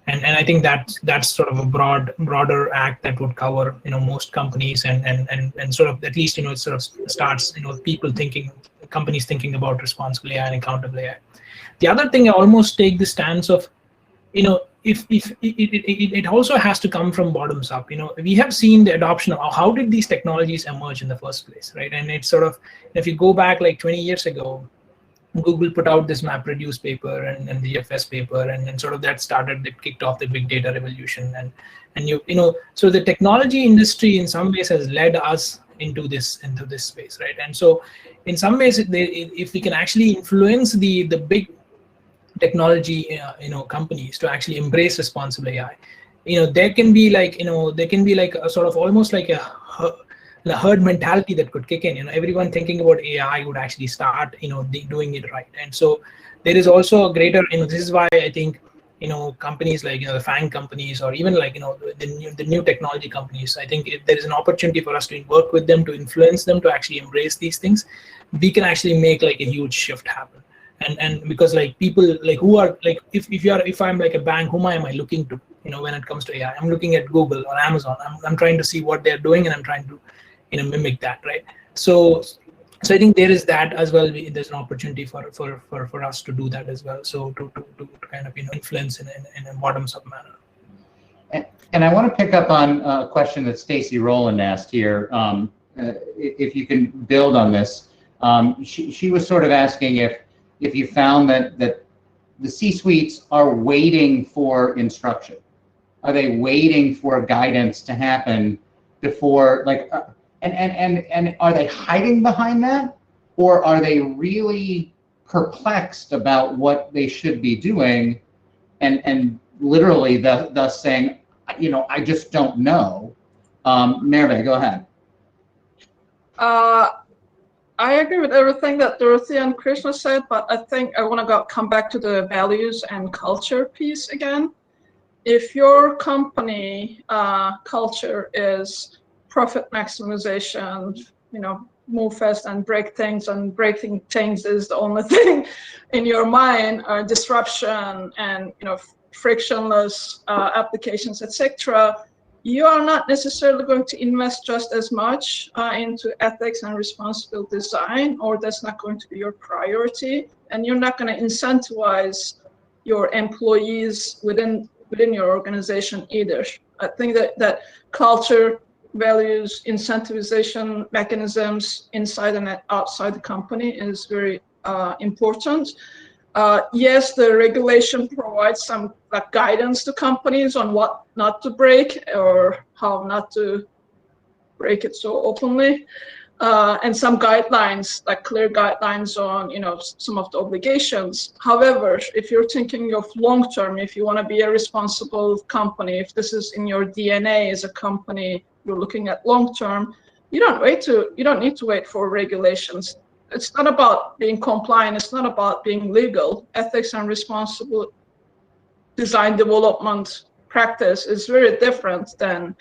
I think that's sort of a broader act that would cover most companies and sort of, at least it sort of starts people thinking, companies thinking about responsible AI and accountable AI. The other thing, I almost take the stance of if it also has to come from bottoms up. We have seen the adoption of how did these technologies emerge in the first place, right? And it's sort of, if you go back like 20 years ago, Google put out this MapReduce paper and the GFS paper, and sort of that kicked off the big data revolution. And so the technology industry in some ways has led us into this space, right? And so in some ways, if we can actually influence the big technology companies to actually embrace responsible AI, there can be like a sort of almost like a herd mentality that could kick in. Everyone thinking about AI would actually start doing it right. And so there is also a greater this is why I think companies like the FANG companies, or even like the new technology companies, I think if there is an opportunity for us to work with them, to influence them to actually embrace these things, we can actually make like a huge shift happen. And because like people like who are like, if I'm like a bank, whom am I looking to when it comes to AI? I'm looking at Google or Amazon. I'm trying to see what they're doing, and I'm trying to mimic that, right? So I think there is that as well. There's an opportunity for us to do that as well. So to kind of influence in a bottoms up manner. And I want to pick up on a question that Stacy Rowland asked here. If you can build on this, she was sort of asking if you found that the C-suites are waiting for instruction. Are they waiting for guidance to happen before, like, and are they hiding behind that, or are they really perplexed about what they should be doing, and literally thus saying, I just don't know? Merve, go ahead. I agree with everything that Dorothea and Krishna said, but I think I want to come back to the values and culture piece again. If your company culture is profit maximization, move fast and break things, and breaking things is the only thing in your mind, disruption and frictionless applications, etc., you are not necessarily going to invest just as much into ethics and responsible design, or that's not going to be your priority, and you're not going to incentivize your employees within your organization either. I think that culture, values, incentivization mechanisms inside and outside the company is very important. Yes, the regulation provides some guidance to companies on what not to break or how not to break it so openly, and some guidelines, clear guidelines on some of the obligations. However, if you're thinking of long term, if you want to be a responsible company, if this is in your DNA as a company, you're looking at long term, you don't need to wait for regulations. It's not about being compliant. It's not about being legal. Ethics and responsible design development practice is very different than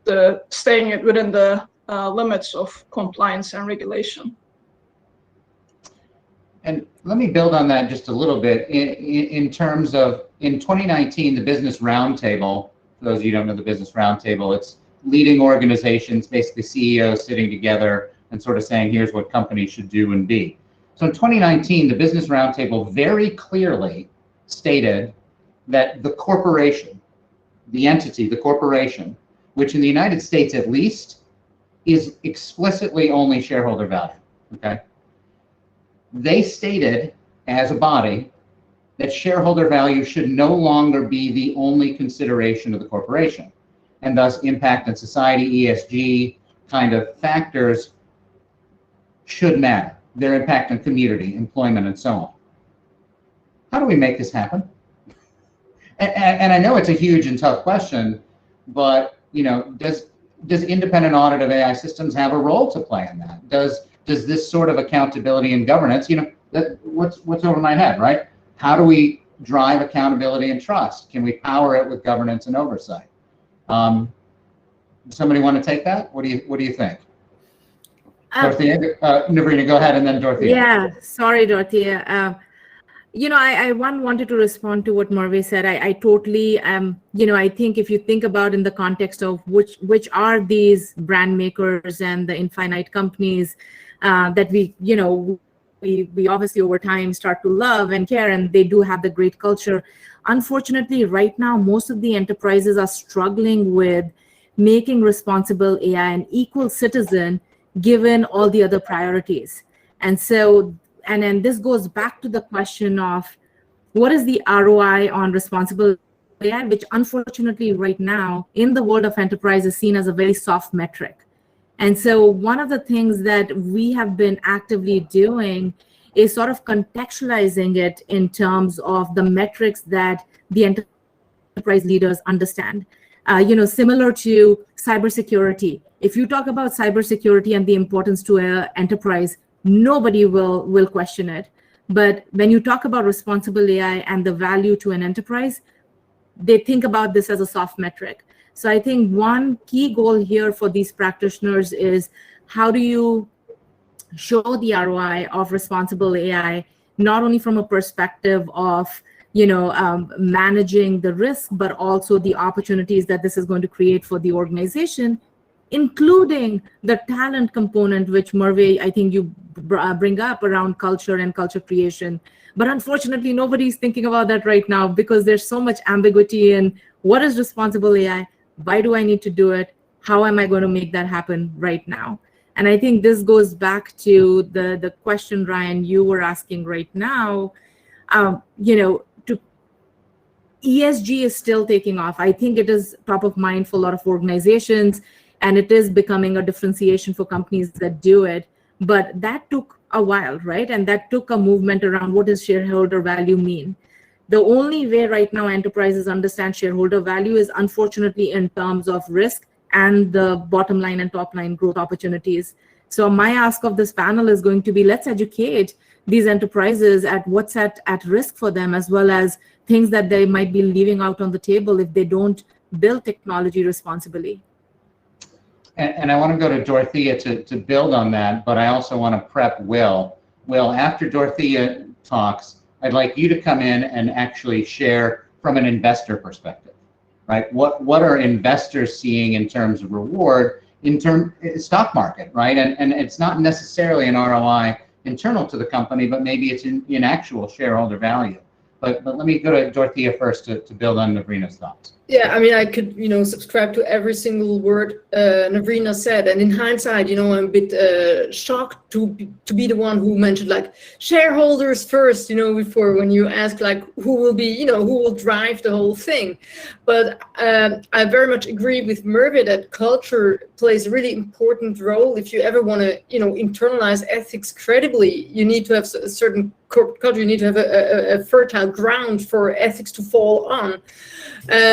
the staying within the limits of compliance and regulation. And let me build on that just a little bit in terms of, in 2019, the Business Roundtable, for those of you who don't know the Business Roundtable, it's leading organizations, basically CEOs sitting together and sort of saying, here's what companies should do and be. So in 2019, the Business Roundtable very clearly stated that the corporation, the entity, the corporation, which in the United States at least is explicitly only shareholder value, okay? They stated as a body that shareholder value should no longer be the only consideration of the corporation, and thus impact on society, ESG kind of factors should matter, their impact on community, employment, and so on. How do we make this happen? And I know it's a huge and tough question, but does independent audit of AI systems have a role to play in that? Does this sort of accountability and governance, what's over my head, right? How do we drive accountability and trust? Can we power it with governance and oversight? Somebody want to take that? What do you think? Dorothea, Navrina, go ahead, and then Dorothea. Yeah, sorry, Dorothea. I wanted to respond to what Merve said. I totally, I think if you think about in the context of which are these brand makers and the infinite companies that we obviously over time start to love and care, and they do have the great culture. Unfortunately, right now, most of the enterprises are struggling with making responsible AI an equal citizen given all the other priorities. And so, and then this goes back to the question of what is the ROI on responsible AI, which unfortunately right now in the world of enterprise is seen as a very soft metric. And so one of the things that we have been actively doing is sort of contextualizing it in terms of the metrics that the enterprise leaders understand. Similar to cybersecurity. If you talk about cybersecurity and the importance to an enterprise, nobody will question it. But when you talk about responsible AI and the value to an enterprise, they think about this as a soft metric. So I think one key goal here for these practitioners is how do you show the ROI of responsible AI, not only from a perspective of managing the risk, but also the opportunities that this is going to create for the organization, including the talent component, which Merve, I think you bring up around culture and culture creation. But unfortunately, nobody's thinking about that right now because there's so much ambiguity in what is responsible AI, why do I need to do it, how am I going to make that happen right now? And I think this goes back to the question, Ryan, you were asking right now. ESG is still taking off. I think it is top of mind for a lot of organizations, and it is becoming a differentiation for companies that do it. But that took a while, right? And that took a movement around what does shareholder value mean? The only way right now enterprises understand shareholder value is unfortunately in terms of risk and the bottom line and top line growth opportunities. So my ask of this panel is going to be, let's educate these enterprises at what's at risk for them, as well as things that they might be leaving out on the table if they don't build technology responsibly. And I want to go to Dorothea to build on that, but I also want to prep Will. Will, after Dorothea talks, I'd like you to come in and actually share from an investor perspective, right? What are investors seeing in terms of reward in stock market, right? And it's not necessarily an ROI internal to the company, but maybe it's in actual shareholder value. But let me go to Dorothea first to build on Navrina's thoughts. Yeah, I mean, I could, subscribe to every single word Navrina said. And in hindsight, I'm a bit shocked to be the one who mentioned like shareholders first, before when you ask like who will be, who will drive the whole thing. But I very much agree with Merve that culture plays a really important role. If you ever want to, internalize ethics credibly, you need to have a certain corporate culture. You need to have a fertile ground for ethics to fall on.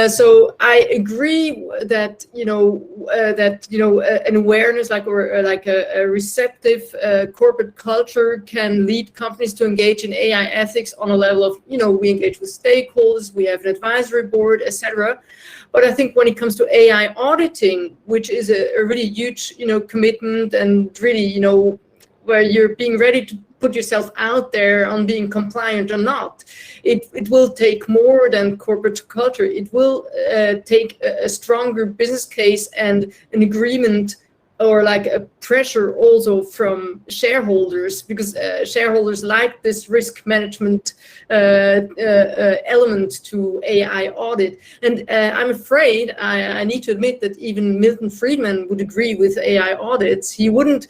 So I agree that an awareness like a receptive corporate culture can lead companies to engage in AI ethics on a level of we engage with stakeholders, we have an advisory board, etc. But I think when it comes to AI auditing, which is a really huge commitment and really where you're being ready to put yourself out there on being compliant or not, it will take more than corporate culture. It will take a stronger business case and an agreement or like a pressure also from shareholders, because shareholders like this risk management element to AI audit. And I'm afraid I need to admit that even Milton Friedman would agree with AI audits. He wouldn't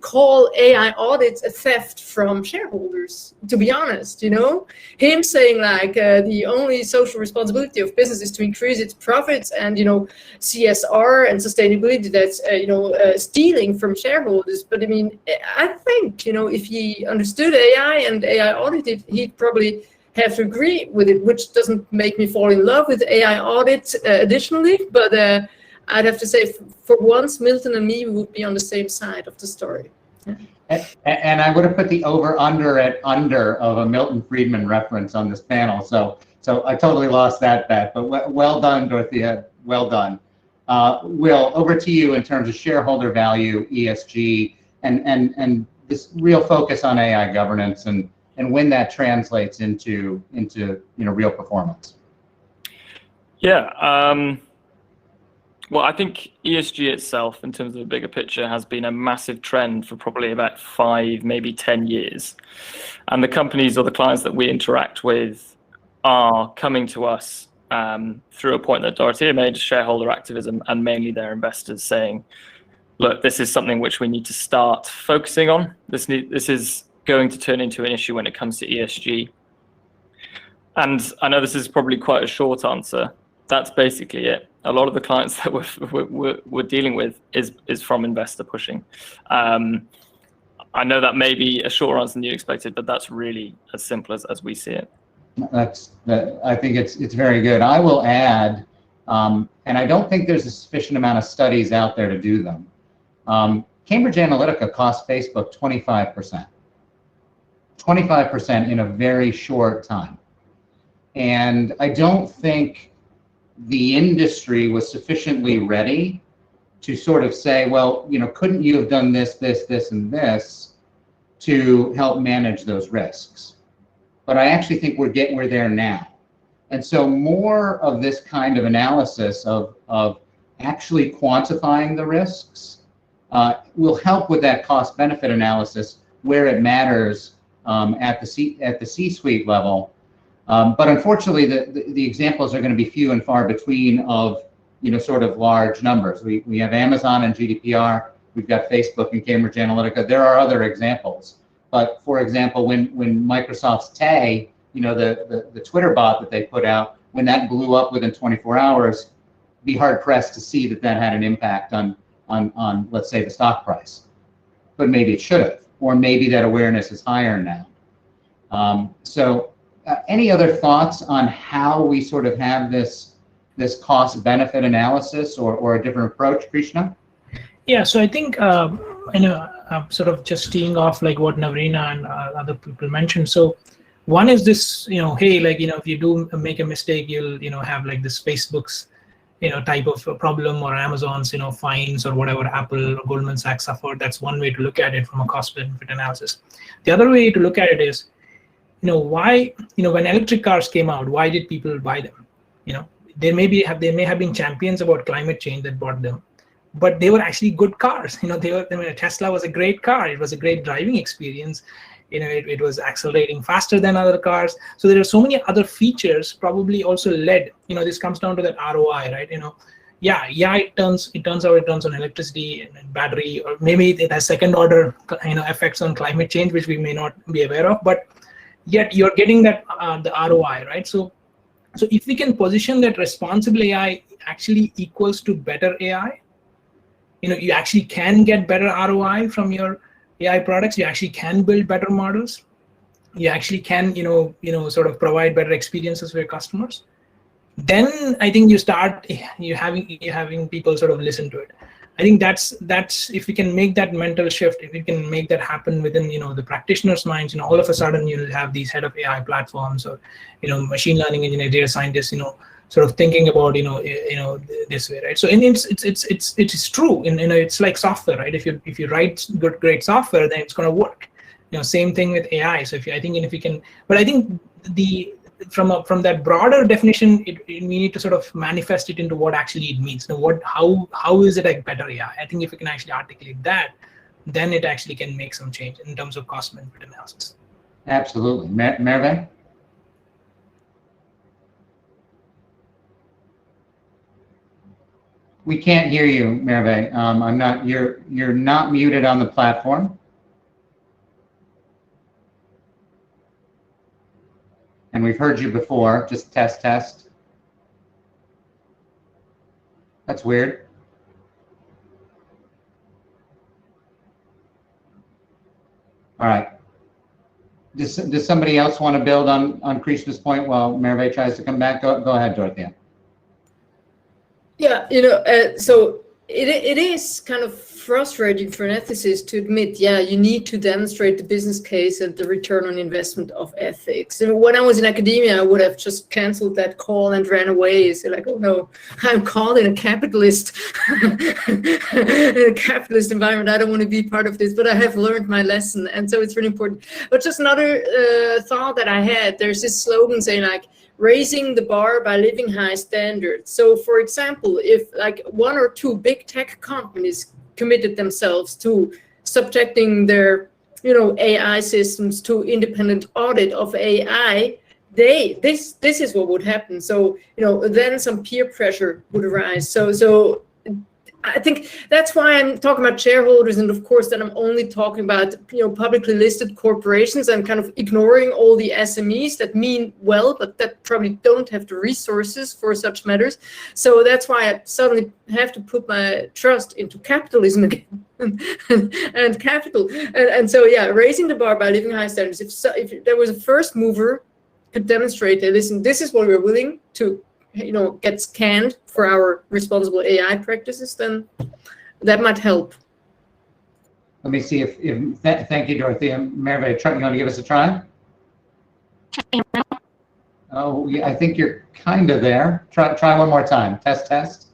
call AI audits a theft from shareholders, to be honest. Him saying like the only social responsibility of business is to increase its profits, and CSR and sustainability, that's stealing from shareholders. But I mean, I think if he understood AI and AI audited, he'd probably have to agree with it, which doesn't make me fall in love with AI audits additionally. But I'd have to say, for once, Milton and me would be on the same side of the story. Yeah. And I would have put the over/under at under of a Milton Friedman reference on this panel. So I totally lost that bet. But well done, Dorothea. Well done. Will, over to you in terms of shareholder value, ESG, and this real focus on AI governance, and when that translates into real performance. Yeah. Well, I think ESG itself, in terms of the bigger picture, has been a massive trend for probably about 5, maybe 10 years. And the companies or the clients that we interact with are coming to us through a point that Dorothea made, shareholder activism, and mainly their investors saying, look, this is something which we need to start focusing on. This is going to turn into an issue when it comes to ESG. And I know this is probably quite a short answer. That's basically it. A lot of the clients that we're dealing with is from investor pushing. I know that may be a shorter answer than you expected, but that's really as simple as we see it. I think it's very good. I will add, and I don't think there's a sufficient amount of studies out there to do them. Cambridge Analytica cost Facebook 25%. 25% in a very short time. And I don't think the industry was sufficiently ready to sort of say, well, couldn't you have done this, and this to help manage those risks? But I actually think we're there now. And so more of this kind of analysis of actually quantifying the risks will help with that cost benefit analysis where it matters at the C-suite level. But unfortunately, the examples are going to be few and far between of sort of large numbers. We have Amazon and GDPR. We've got Facebook and Cambridge Analytica. There are other examples. But for example, when Microsoft's Tay, the Twitter bot that they put out, when that blew up within 24 hours, be hard pressed to see that had an impact on let's say the stock price. But maybe it should have, or maybe that awareness is higher now. Any other thoughts on how we sort of have this cost benefit analysis or a different approach, Krishna? Yeah, so I think sort of just teeing off like what Navrina and other people mentioned. So one is this, hey, like, if you do make a mistake, you'll, have like this Facebook's, type of a problem, or Amazon's, fines, or whatever Apple or Goldman Sachs suffered. That's one way to look at it from a cost-benefit analysis. The other way to look at it is, why, when electric cars came out, why did people buy them? They may have been champions about climate change that bought them, but they were actually good cars. Tesla was a great car. It was a great driving experience. It was accelerating faster than other cars. So there are so many other features probably also led, this comes down to that ROI, right? It turns out it runs on electricity and battery, or maybe it has second order, effects on climate change, which we may not be aware of, but yet you're getting that, the ROI, right? So if we can position that responsible AI actually equals to better AI, you actually can get better ROI from your AI products. You actually can build better models. You actually can, sort of provide better experiences for your customers. Then I think you having people sort of listen to it. I think that's if we can make that mental shift, if we can make that happen within the practitioners' minds, all of a sudden you'll have these head of AI platforms, or machine learning engineers, data scientists, sort of thinking about this way, right? So it's true. It's like software, right? If you write great software, then it's going to work. Same thing with AI. So I think from that broader definition, we need to sort of manifest it into what actually it means. How is it like better AI? I think if we can actually articulate that, then it actually can make some change in terms of cost benefit analysis. Absolutely. Merve? We can't hear you, Merve. You're not muted on the platform. And we've heard you before. Just test. That's weird. All right. Does somebody else want to build on Krishna's point while Merve tries to come back? Go ahead, Dorothea. Yeah, so it is kind of frustrating for an ethicist to admit, you need to demonstrate the business case and the return on investment of ethics. And when I was in academia, I would have just canceled that call and ran away. So like, oh no, I'm called in a capitalist environment. I don't want to be part of this, but I have learned my lesson. And so it's really important. But just another thought that I had, there's this slogan saying like, raising the bar by living high standards. So for example, if like one or two big tech companies committed themselves to subjecting their AI systems to independent audit of AI, this is what would happen. So then some peer pressure would arise. So I think that's why I'm talking about shareholders, and of course that I'm only talking about publicly listed corporations and kind of ignoring all the SMEs that mean well, but that probably don't have the resources for such matters. So that's why I suddenly have to put my trust into capitalism again and capital. And so raising the bar by living high standards. If there was a first mover could demonstrate that, listen, this is what we're willing to get scanned for our responsible AI practices, then that might help. Let me see thank you, Dorothea. Merve, you want to give us a try? Oh, yeah, I think you're kind of there. Try one more time. Test.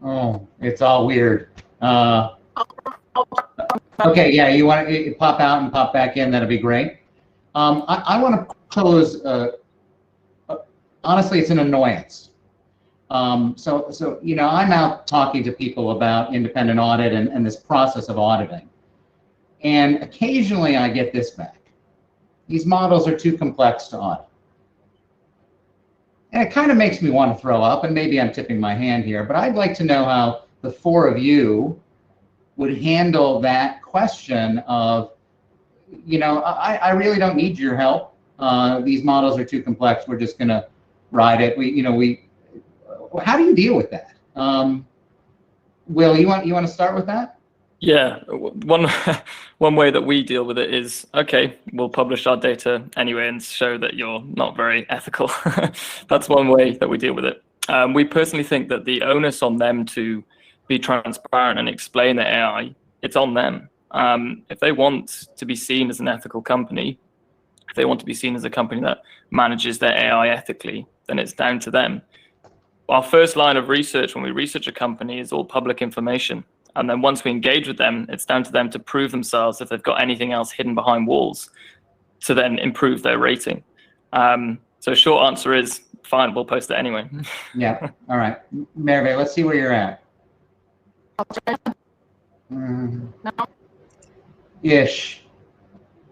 Oh, it's all weird. Okay, yeah, you want to pop out and pop back in, that'll be great. I want to pose honestly, it's an annoyance. So I'm out talking to people about independent audit and this process of auditing. And occasionally I get this back. These models are too complex to audit. And it kind of makes me want to throw up, and maybe I'm tipping my hand here, but I'd like to know how the four of you would handle that question of, I really don't need your help. These models are too complex. We're just going to ride it. How do you deal with that? Will, you want to start with that? Yeah, one way that we deal with it is, okay, we'll publish our data anyway and show that you're not very ethical. That's one way that we deal with it. We personally think that the onus on them to be transparent and explain the AI, it's on them. If they want to be seen as an ethical company, if they want to be seen as a company that manages their AI ethically, then it's down to them. Our first line of research when we research a company is all public information. And then once we engage with them, it's down to them to prove themselves if they've got anything else hidden behind walls to then improve their rating. So short answer is, fine, we'll post it anyway. Yeah, all right. Merve, let's see where you're at. Ish.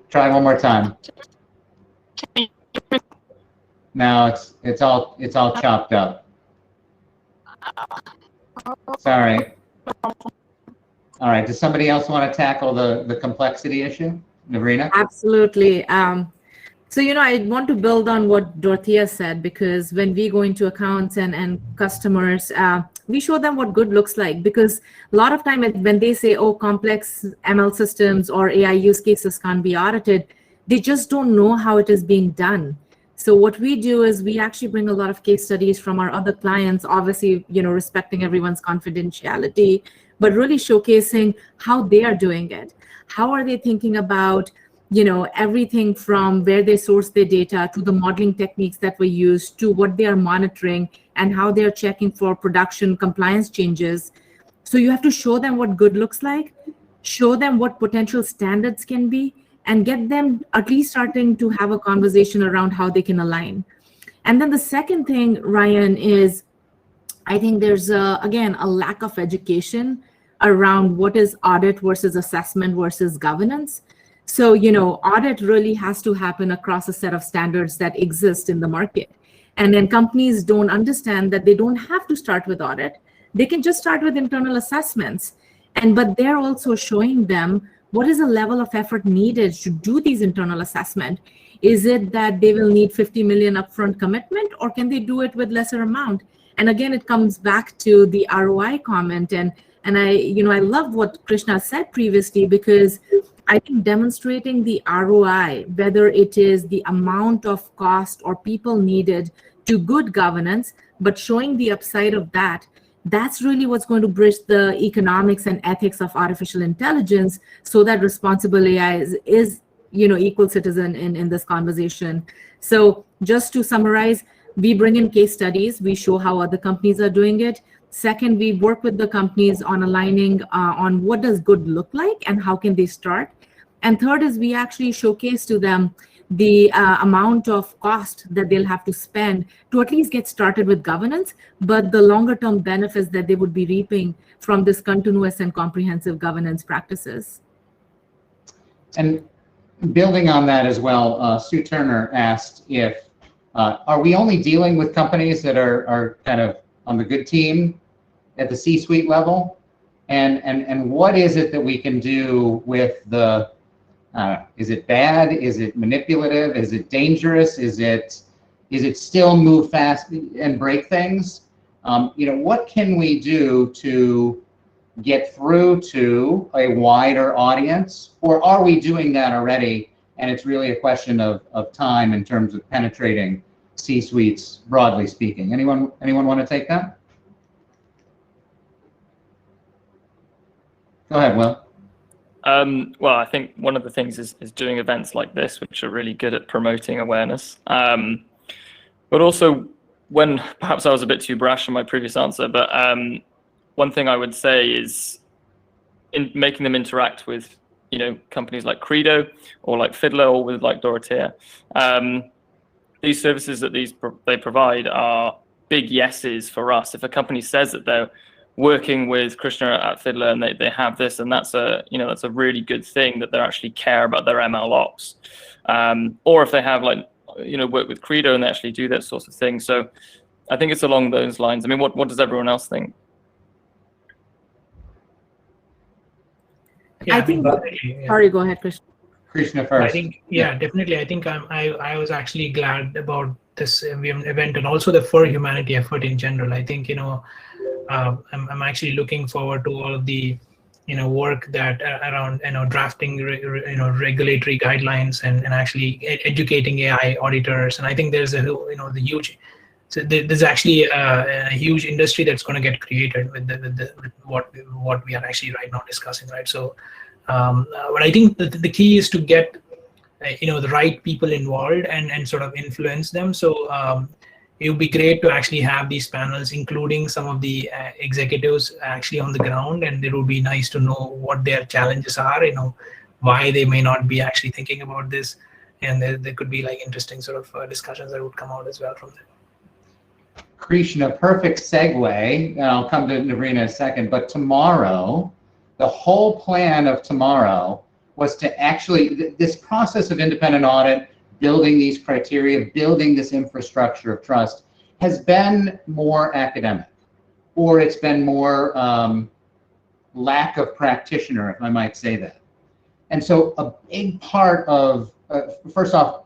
Try one more time. No, it's all chopped up. Sorry. All right. Does somebody else want to tackle the complexity issue? Navrina? Absolutely. So, I want to build on what Dorothea said, because when we go into accounts and customers, we show them what good looks like, because a lot of time when they say, oh, complex ML systems or AI use cases can't be audited, they just don't know how it is being done. So what we do is we actually bring a lot of case studies from our other clients, obviously, respecting everyone's confidentiality, but really showcasing how they are doing it. How are they thinking about, everything from where they source their data to the modeling techniques that were used to what they are monitoring and how they are checking for production compliance changes. So you have to show them what good looks like, show them what potential standards can be, and get them at least starting to have a conversation around how they can align. And then the second thing, Ryan, is I think there's, again, a lack of education around what is audit versus assessment versus governance. So, audit really has to happen across a set of standards that exist in the market. And then companies don't understand that they don't have to start with audit. They can just start with internal assessments. But they're also showing them what is the level of effort needed to do these internal assessment. Is it that they will need 50 million upfront commitment, or can they do it with lesser amount? And again, it comes back to the ROI comment. And I love what Krishna said previously, because I think demonstrating the ROI, whether it is the amount of cost or people needed to good governance, but showing the upside of that, that's really what's going to bridge the economics and ethics of artificial intelligence, so that responsible AI is equal citizen in this conversation. So just to summarize, we bring in case studies, we show how other companies are doing it. Second, we work with the companies on aligning on what does good look like and how can they start. And third is we actually showcase to them the amount of cost that they'll have to spend to at least get started with governance, but the longer term benefits that they would be reaping from this continuous and comprehensive governance practices. And building on that as well, Sue Turner asked if, are we only dealing with companies that are kind of on the good team at the C-suite level? And what is it that we can do with the, is it bad? Is it manipulative? Is it dangerous? Is it still move fast and break things? What can we do to get through to a wider audience? Or are we doing that already? And it's really a question of time in terms of penetrating C-suites, broadly speaking. Anyone want to take that? Go ahead, Will. Well, I think one of the things is doing events like this, which are really good at promoting awareness. But also, when perhaps I was a bit too brash in my previous answer, but one thing I would say is in making them interact with, companies like Credo or like Fiddler or with like Dorothea. These services that they provide are big yeses for us. If a company says that they're working with Krishna at Fiddler and they have this, and that's a really good thing, that they actually care about their ML ops. Or if they have work with Credo and they actually do that sort of thing. So I think it's along those lines. I mean, what does everyone else think? Yeah, I think. Sorry, go ahead, Krishna. Krishna first. I think, definitely. I think I was actually glad about this event and also the ForHumanity effort in general. I think I'm actually looking forward to all of the work that around drafting regulatory guidelines and actually educating AI auditors. And I think there's the huge So there's actually a huge industry that's going to get created with what we are actually right now discussing, right? So, but I think the key is to get the right people involved and sort of influence them. So it would be great to actually have these panels, including some of the executives actually on the ground, and it would be nice to know what their challenges are, why they may not be actually thinking about this, and there could be like interesting sort of discussions that would come out as well from them. Krishna, perfect segue, and I'll come to Navrina in a second, but tomorrow, the whole plan of tomorrow was to actually, this process of independent audit, building these criteria, building this infrastructure of trust, has been more academic, or it's been more lack of practitioner, if I might say that. And so a big part of, first off,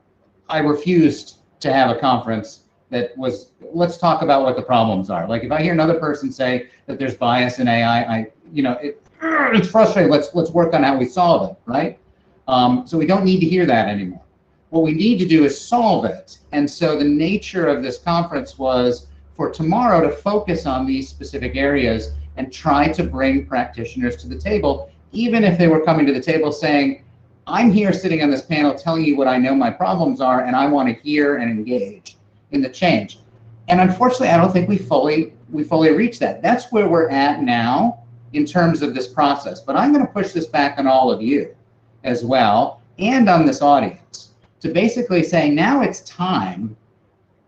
I refused to have a conference that was, let's talk about what the problems are. Like if I hear another person say that there's bias in AI, it's frustrating. Let's work on how we solve it, right? So we don't need to hear that anymore. What we need to do is solve it. And so the nature of this conference was for tomorrow to focus on these specific areas and try to bring practitioners to the table, even if they were coming to the table saying, I'm here sitting on this panel telling you what I know my problems are, and I want to hear and engage in the change. And unfortunately, I don't think we fully reached that. That's where we're at now in terms of this process. But I'm going to push this back on all of you as well, and on this audience, to basically say now it's time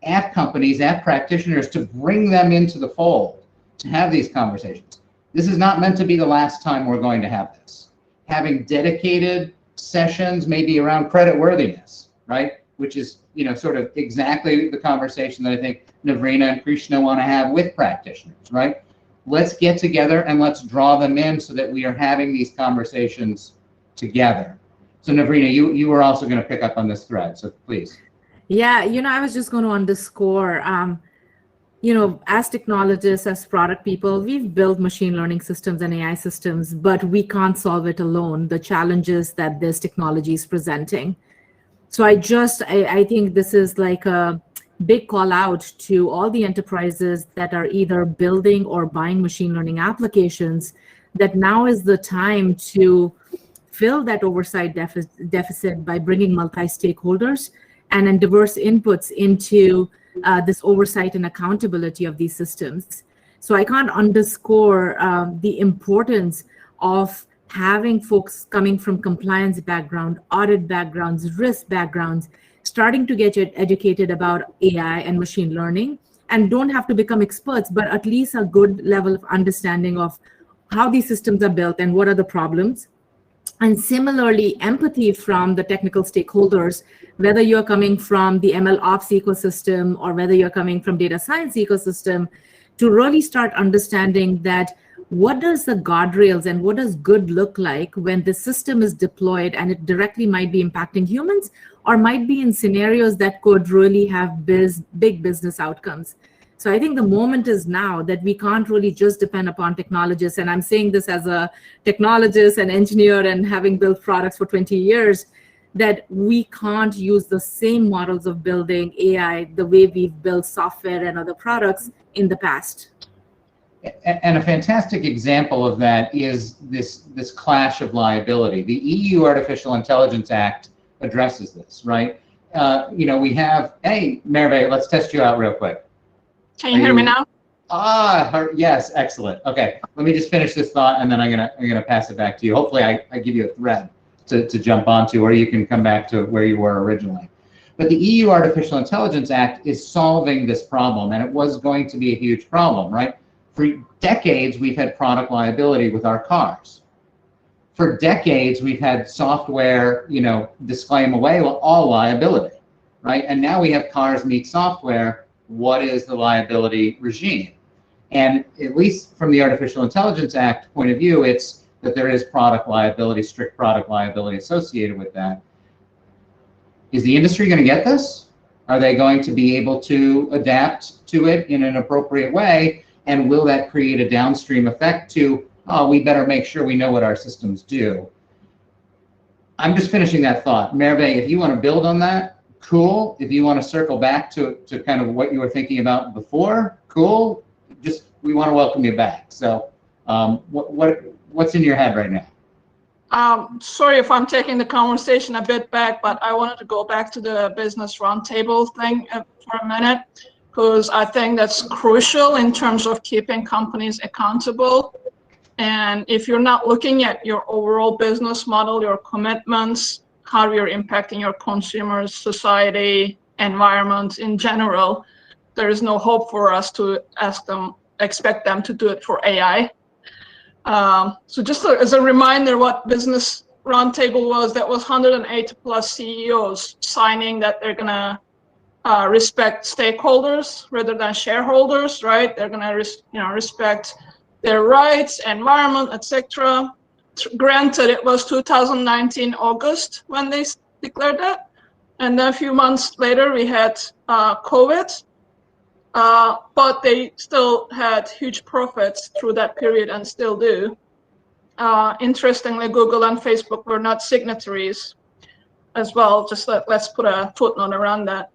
at companies, at practitioners, to bring them into the fold, to have these conversations. This is not meant to be the last time we're going to have this. Having dedicated sessions maybe around creditworthiness, right? Which is, sort of exactly the conversation that I think Navrina and Krishna want to have with practitioners, right? Let's get together and let's draw them in so that we are having these conversations together. So Navrina, you were also going to pick up on this thread, so please. Yeah, I was just going to underscore, as technologists, as product people, we've built machine learning systems and AI systems, but we can't solve it alone, the challenges that this technology is presenting. So I think this is like a big call out to all the enterprises that are either building or buying machine learning applications, that now is the time to fill that oversight deficit by bringing multi-stakeholders and diverse inputs into this oversight and accountability of these systems. So I can't underscore the importance of having folks coming from compliance background, audit backgrounds, risk backgrounds, starting to get educated about AI and machine learning, and don't have to become experts, but at least a good level of understanding of how these systems are built and what are the problems. And similarly, empathy from the technical stakeholders, whether you're coming from the ML ops ecosystem or whether you're coming from data science ecosystem, to really start understanding that what does the guardrails and what does good look like when the system is deployed and it directly might be impacting humans or might be in scenarios that could really have big business outcomes. So I think the moment is now that we can't really just depend upon technologists. And I'm saying this as a technologist and engineer and having built products for 20 years, that we can't use the same models of building AI the way we've built software and other products in the past. And a fantastic example of that is this clash of liability. The EU Artificial Intelligence Act addresses this, right? We have, hey, Merve, let's test you out real quick. Can you hear me now? Yes, excellent. Okay, let me just finish this thought, and then I'm gonna pass it back to you. Hopefully, I give you a thread to jump onto, or you can come back to where you were originally. But the EU Artificial Intelligence Act is solving this problem, and it was going to be a huge problem, right? For decades, we've had product liability with our cars. For decades, we've had software, disclaim away all liability, right? And now we have cars meet software. What is the liability regime? And at least from the Artificial Intelligence Act point of view, it's that there is product liability, strict product liability associated with that. Is the industry going to get this? Are they going to be able to adapt to it in an appropriate way? And will that create a downstream effect to, oh, we better make sure we know what our systems do? I'm just finishing that thought. Merve, if you want to build on that, cool. If you want to circle back to kind of what you were thinking about before, cool. Just, we want to welcome you back. So what's in your head right now? Sorry if I'm taking the conversation a bit back, but I wanted to go back to the business roundtable thing for a minute, because I think that's crucial in terms of keeping companies accountable. And if you're not looking at your overall business model, your commitments, how you're impacting your consumers, society, environment in general, there is no hope for us to expect them to do it for AI. So just as a reminder, what Business Roundtable was, that was 108 plus CEOs signing that they're gonna respect stakeholders rather than shareholders, right? They're gonna respect their rights, environment, etc. Granted, it was 2019 August when they declared that, and then a few months later we had COVID. But they still had huge profits through that period and still do. Interestingly, Google and Facebook were not signatories as well. Just let's put a footnote around that.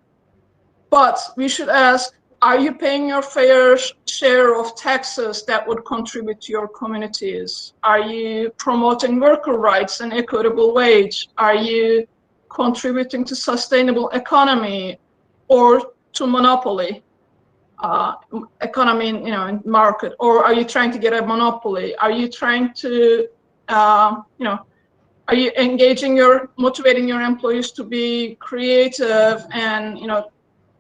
But we should ask, are you paying your fair share of taxes that would contribute to your communities? Are you promoting worker rights and equitable wage? Are you contributing to sustainable economy or to monopoly? Economy, in market, or are you trying to get a monopoly? Are you trying to, are you motivating your employees to be creative and,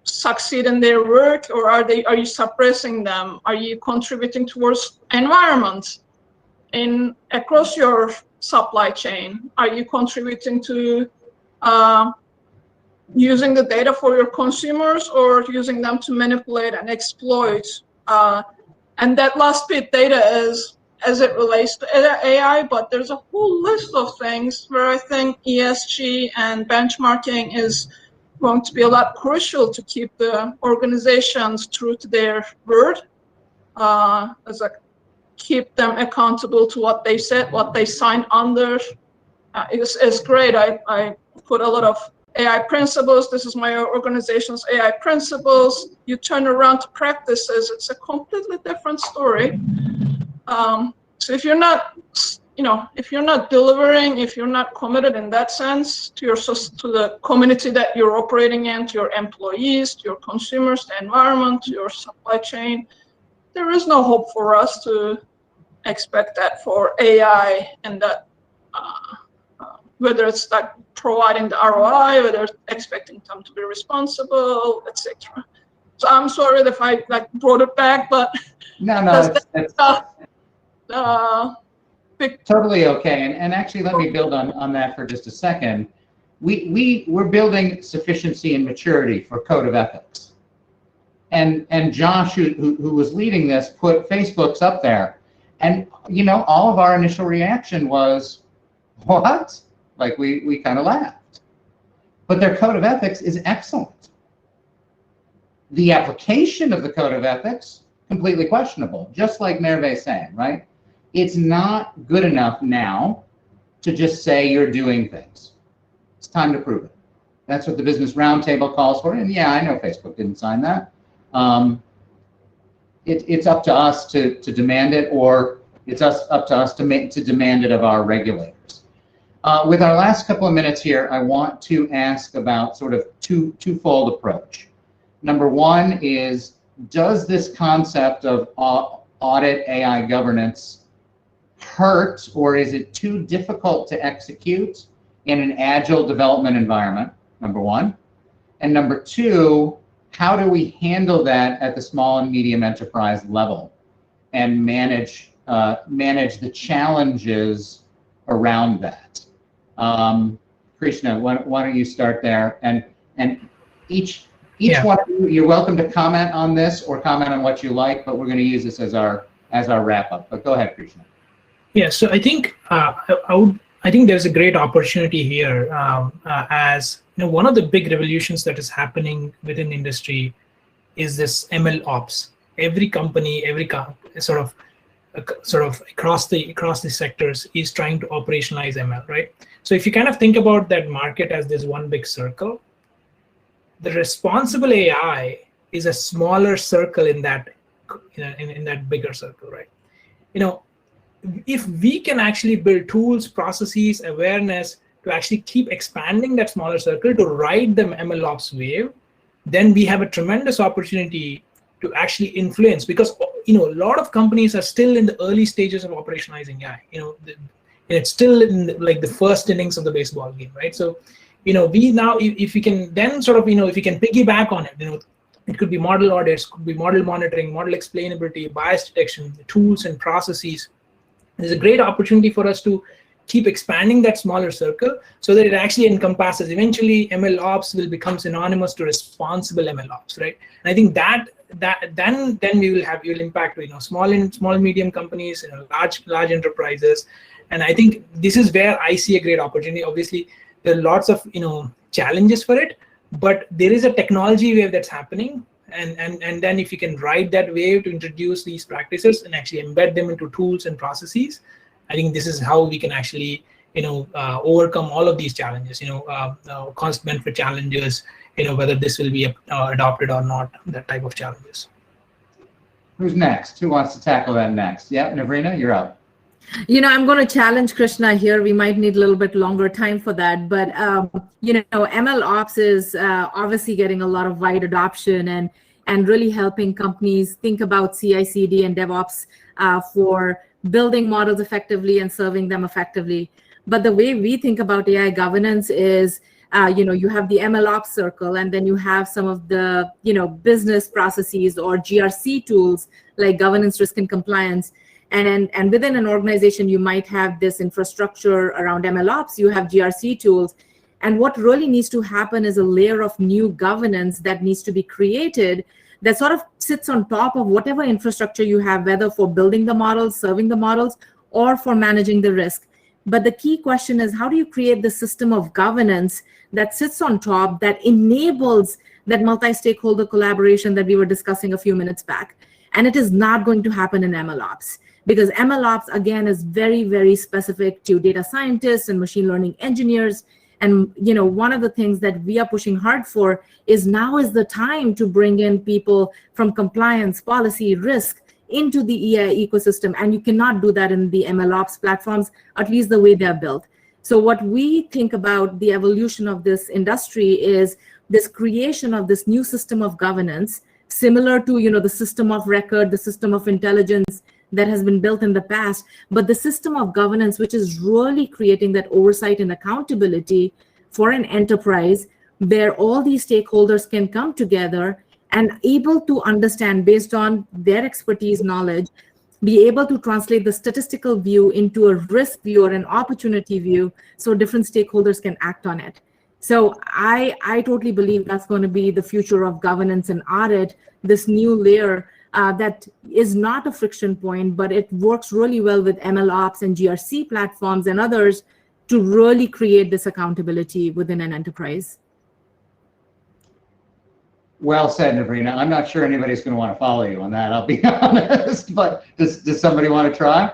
succeed in their work, or are you suppressing them? Are you contributing towards environment across your supply chain? Are you contributing to using the data for your consumers, or using them to manipulate and exploit? And that last bit, data, is as it relates to AI, but there's a whole list of things where I think ESG and benchmarking is going to be a lot crucial to keep the organizations true to their word, keep them accountable to what they said, what they signed under. It's great. I put a lot of AI principles. This is my organization's AI principles. You turn around to practices, it's a completely different story. So if you're not, if you're not delivering, if you're not committed in that sense to the community that you're operating in, to your employees, to your consumers, the environment, to your supply chain, there is no hope for us to expect that for AI, and that whether it's like providing the ROI, whether it's expecting them to be responsible, etc. So I'm sorry if I brought it back, but no, it's totally okay. And actually, let me build on that for just a second. We're building sufficiency and maturity for code of ethics. And Josh, who was leading this, put Facebook's up there, and all of our initial reaction was, what? Like we kind of laughed. But their code of ethics is excellent. The application of the code of ethics, completely questionable, just like Merve is saying, right? It's not good enough now to just say you're doing things. It's time to prove it. That's what the Business Roundtable calls for. And yeah, I know Facebook didn't sign that. It's up to us to demand it, or it's up to us to demand it of our regulators. With our last couple of minutes here, I want to ask about sort of twofold approach. Number one is, does this concept of audit AI governance hurt, or is it too difficult to execute in an agile development environment? Number one. And number two, how do we handle that at the small and medium enterprise level and manage the challenges around that? Krishna, why don't you start there? And each one of you, you're welcome to comment on this or comment on what you like, but we're going to use this as our wrap up. But go ahead, Krishna. Yeah, so I think I think there's a great opportunity here. As one of the big revolutions that is happening within industry is this ML ops. Every company, sort of across the sectors is trying to operationalize ML, right? So if you kind of think about that market as this one big circle, the responsible AI is a smaller circle in that, in that bigger circle, right? If we can actually build tools, processes, awareness to actually keep expanding that smaller circle to ride the MLOps wave, then we have a tremendous opportunity to actually influence, because a lot of companies are still in the early stages of operationalizing AI. It's still in the first innings of the baseball game, right? So we now, if we can then sort of if we can piggyback on it, it could be model audits, could be model monitoring, model explainability, bias detection, tools and processes. There's a great opportunity for us to keep expanding that smaller circle so that it actually encompasses. Eventually, MLOps will become synonymous to responsible MLOps, right? And I think that then we will impact small and medium companies, large enterprises, and I think this is where I see a great opportunity. Obviously, there are lots of challenges for it, but there is a technology wave that's happening. And then if you can ride that wave to introduce these practices and actually embed them into tools and processes, I think this is how we can actually overcome all of these challenges, cost benefit challenges, whether this will be adopted or not, that type of challenges. Who's next? Who wants to tackle that next? Yeah, Navrina, you're up. I'm going to challenge Krishna here. We might need a little bit longer time for that. But, ML Ops is obviously getting a lot of wide adoption and really helping companies think about CI/CD and DevOps for building models effectively and serving them effectively. But the way we think about AI governance is, you have the ML Ops circle, and then you have some of the, business processes or GRC tools like governance, risk, and compliance. And within an organization, you might have this infrastructure around MLOps, you have GRC tools. And what really needs to happen is a layer of new governance that needs to be created that sort of sits on top of whatever infrastructure you have, whether for building the models, serving the models, or for managing the risk. But the key question is, how do you create the system of governance that sits on top that enables that multi-stakeholder collaboration that we were discussing a few minutes back? And it is not going to happen in MLOps. Because MLOps, again, is very, very specific to data scientists and machine learning engineers. And one of the things that we are pushing hard for is now is the time to bring in people from compliance, policy, risk into the AI ecosystem. And you cannot do that in the MLOps platforms, at least the way they're built. So what we think about the evolution of this industry is this creation of this new system of governance, similar to the system of record, the system of intelligence that has been built in the past, but the system of governance, which is really creating that oversight and accountability for an enterprise where all these stakeholders can come together and able to understand based on their expertise, knowledge, be able to translate the statistical view into a risk view or an opportunity view so different stakeholders can act on it. So I totally believe that's going to be the future of governance and audit, this new layer that is not a friction point, but it works really well with MLOps and GRC platforms and others to really create this accountability within an enterprise. Well said, Navrina. I'm not sure anybody's going to want to follow you on that, I'll be honest. But does somebody want to try?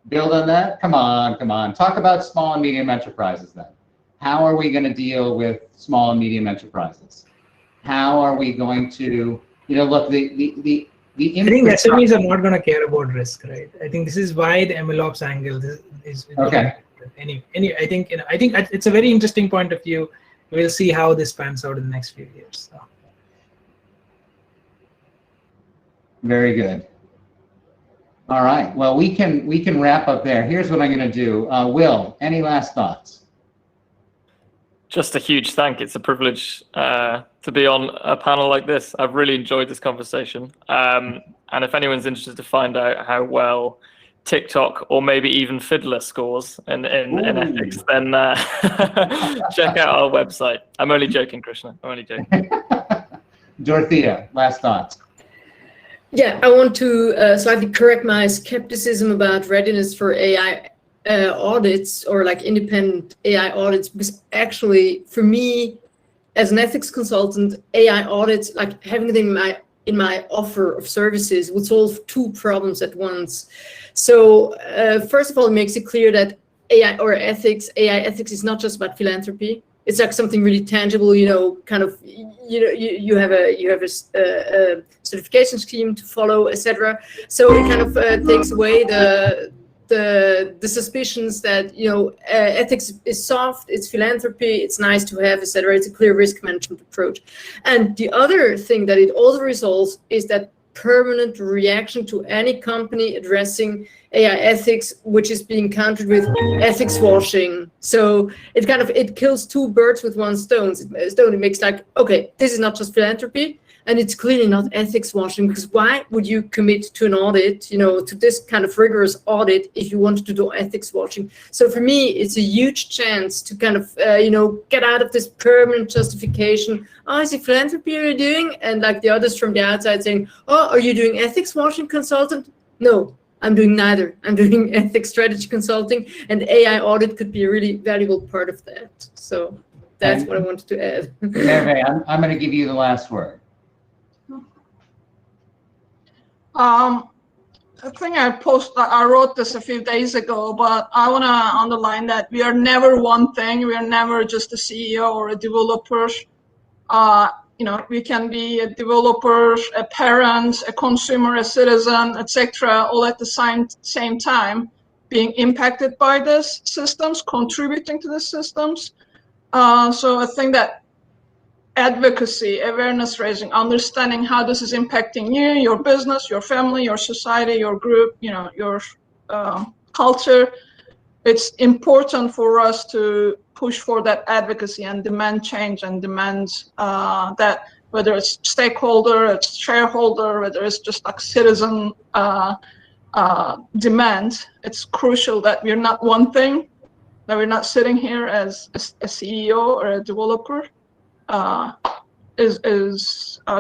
Build on that? Come on. Talk about small and medium enterprises then. How are we going to deal with small and medium enterprises? How are we going to, look, the I think SMEs are not going to care about risk, right? I think this is why the MLOps angle is okay. I think it's a very interesting point of view. We'll see how this pans out in the next few years. So. Very good. All right. Well, we can wrap up there. Here's what I'm going to do. Will, any last thoughts? Just a huge thank. It's a privilege to be on a panel like this. I've really enjoyed this conversation. And if anyone's interested to find out how well TikTok or maybe even Fiddler scores in ethics, then check out our website. I'm only joking, Krishna. I'm only joking. Dorothea, last thoughts. Yeah, I want to slightly correct my skepticism about readiness for AI audits or like independent AI audits, because actually for me as an ethics consultant, AI audits, like having them in my offer of services, would solve two problems at once. So first of all, it makes it clear that AI ethics is not just about philanthropy. it's like something really tangible, kind of, you have a certification scheme to follow, etc. So it kind of takes away the suspicions that ethics is soft, it's philanthropy, it's nice to have, etc. It's a clear risk management approach. And the other thing that it also resolves is that permanent reaction to any company addressing AI ethics, which is being countered with ethics washing. So it kills two birds with one stone. It makes like, okay, this is not just philanthropy, and it's clearly not ethics washing, because why would you commit to an audit, to this kind of rigorous audit if you wanted to do ethics washing? So for me, it's a huge chance to kind of, get out of this permanent justification. Oh, is it philanthropy are you doing? And like the others from the outside saying, oh, are you doing ethics washing consultant? No, I'm doing neither. I'm doing ethics strategy consulting, and AI audit could be a really valuable part of that. So that's what I wanted to add. Merve, I'm going to give you the last word. I think I wrote this a few days ago, but I want to underline that we are never one thing. We are never just a CEO or a developer. We can be a developer, a parent, a consumer, a citizen, etc., all at the same time, being impacted by these systems, contributing to the systems. So I think that advocacy, awareness raising, understanding how this is impacting you, your business, your family, your society, your group, your culture. It's important for us to push for that advocacy and demand change and demand that, whether it's stakeholder, it's shareholder, whether it's just like citizen demand, it's crucial that we're not one thing, that we're not sitting here as a CEO or a developer. Is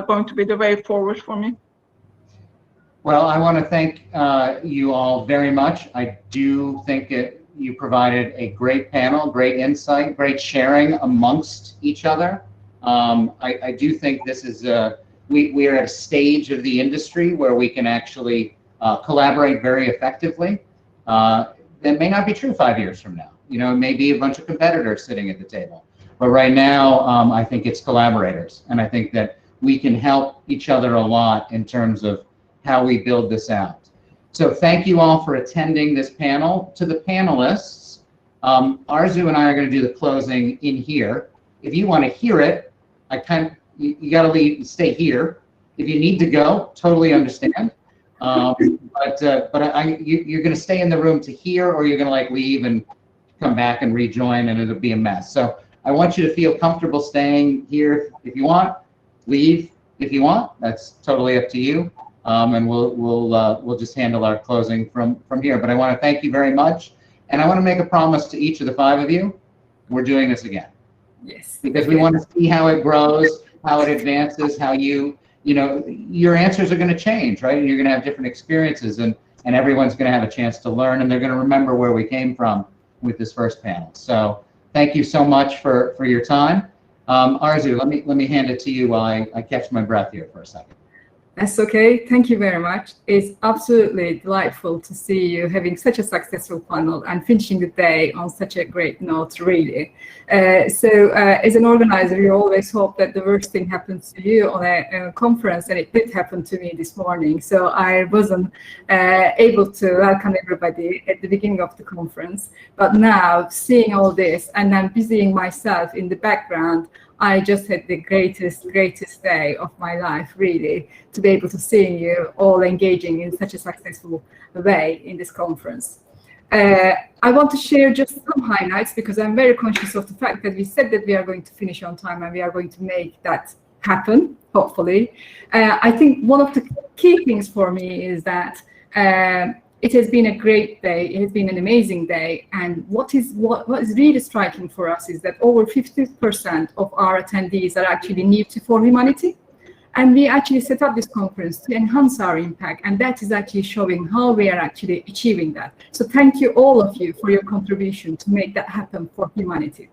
going to be the way forward for me. Well, I want to thank you all very much. I do think you provided a great panel, great insight, great sharing amongst each other. I do think this is we are at a stage of the industry where we can actually collaborate very effectively. That may not be true 5 years from now. It may be a bunch of competitors sitting at the table. But right now, I think it's collaborators, and I think that we can help each other a lot in terms of how we build this out. So thank you all for attending this panel. To the panelists, Arzu and I are going to do the closing in here. If you want to hear it, you got to leave, stay here. If you need to go, totally understand. But you're going to stay in the room to hear, or you're going to leave and come back and rejoin, and it'll be a mess. So I want you to feel comfortable staying here if you want. Leave if you want. That's totally up to you. And we'll just handle our closing from here. But I want to thank you very much, and I want to make a promise to each of the 5 of you. We're doing this again. Yes. Because we want to see how it grows, how it advances, how your answers are going to change, right? And you're going to have different experiences, and everyone's going to have a chance to learn, and they're going to remember where we came from with this first panel. So thank you so much for your time. Arzu, let me hand it to you while I catch my breath here for a second. That's okay. Thank you very much. It's absolutely delightful to see you having such a successful panel and finishing the day on such a great note, really. So as an organizer, you always hope that the worst thing happens to you on a conference, and it did happen to me this morning. So I wasn't able to welcome everybody at the beginning of the conference. But now, seeing all this and then busying myself in the background, I just had the greatest day of my life, really, to be able to see you all engaging in such a successful way in this conference. I want to share just some highlights, because I'm very conscious of the fact that we said that we are going to finish on time, and we are going to make that happen, hopefully. I think one of the key things for me is that it has been a great day. It has been an amazing day. And what is really striking for us is that over 50% of our attendees are actually new to ForHumanity. And we actually set up this conference to enhance our impact. And that is actually showing how we are actually achieving that. So thank you, all of you, for your contribution to make that happen for humanity.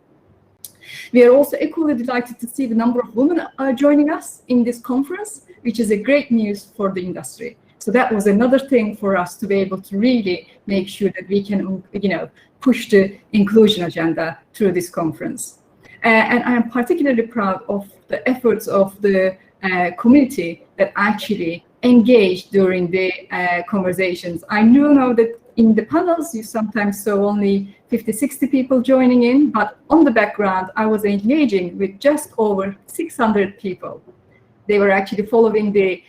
We are also equally delighted to see the number of women joining us in this conference, which is a great news for the industry. So that was another thing for us to be able to really make sure that we can, push the inclusion agenda through this conference. And I am particularly proud of the efforts of the community that actually engaged during the conversations. I do know that in the panels, you sometimes saw only 50, 60 people joining in, but on the background, I was engaging with just over 600 people. They were actually following the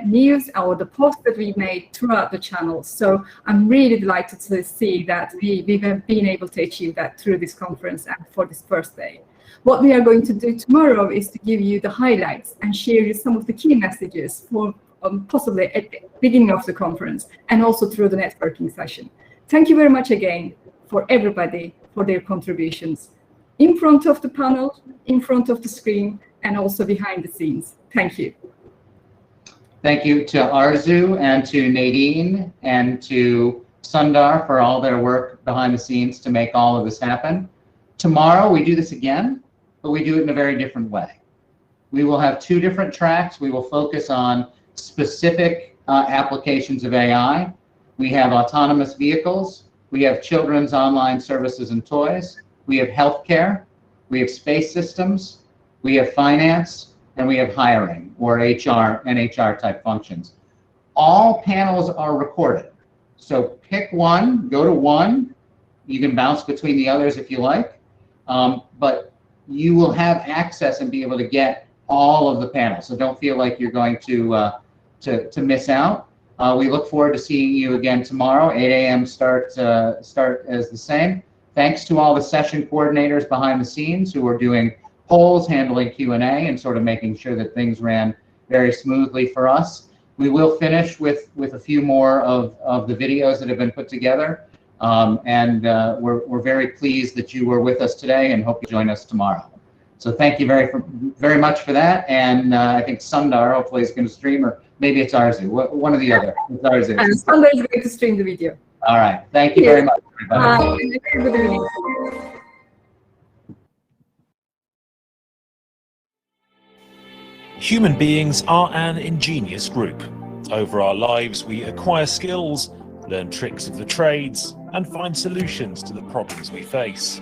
news or the posts that we made throughout the channels. So I'm really delighted to see that we have been able to achieve that through this conference and for this first day. What we are going to do tomorrow is to give you the highlights and share you some of the key messages for possibly at the beginning of the conference and also through the networking session. Thank you very much again for everybody for their contributions in front of the panel, in front of the screen, and also behind the scenes. Thank you. Thank you to Arzu and to Nadine and to Sundar for all their work behind the scenes to make all of this happen. Tomorrow we do this again, but we do it in a very different way. We will have 2 different tracks. We will focus on specific applications of AI. We have autonomous vehicles. We have children's online services and toys. We have healthcare. We have space systems. We have finance, and we have hiring, or HR and HR type functions. All panels are recorded. So pick one, go to one. You can bounce between the others if you like, but you will have access and be able to get all of the panels. So don't feel like you're going to miss out. We look forward to seeing you again tomorrow. 8 a.m. start as the same. Thanks to all the session coordinators behind the scenes who are doing polls, handling Q&A, and sort of making sure that things ran very smoothly for us. We will finish with a few more of the videos that have been put together. We're very pleased that you were with us today and hope you join us tomorrow. So thank you very much for that. And I think Sundar hopefully is going to stream, or maybe it's Arzu, one or the other. It's Arzu. And Sundar is going to stream the video. All right. Thank you very much, everybody. Human beings are an ingenious group. Over our lives, we acquire skills, learn tricks of the trades, and find solutions to the problems we face.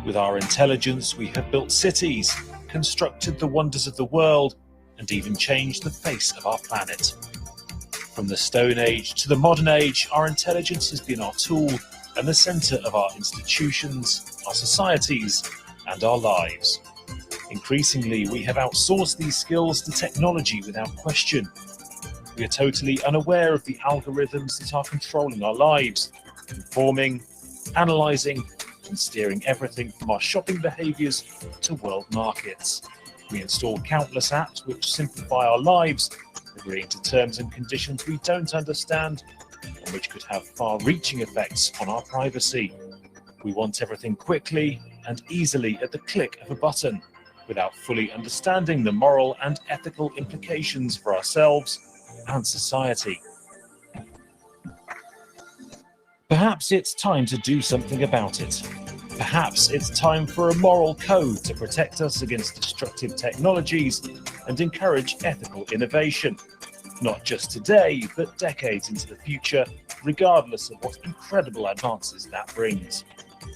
With our intelligence, we have built cities, constructed the wonders of the world, and even changed the face of our planet. From the Stone Age to the modern age, our intelligence has been our tool and the center of our institutions, our societies, and our lives. Increasingly, we have outsourced these skills to technology without question. We are totally unaware of the algorithms that are controlling our lives, informing, analyzing, and steering everything from our shopping behaviors to world markets. We install countless apps which simplify our lives, agreeing to terms and conditions we don't understand, and which could have far-reaching effects on our privacy. We want everything quickly and easily at the click of a button, without fully understanding the moral and ethical implications for ourselves and society. Perhaps it's time to do something about it. Perhaps it's time for a moral code to protect us against destructive technologies and encourage ethical innovation, not just today, but decades into the future, regardless of what incredible advances that brings.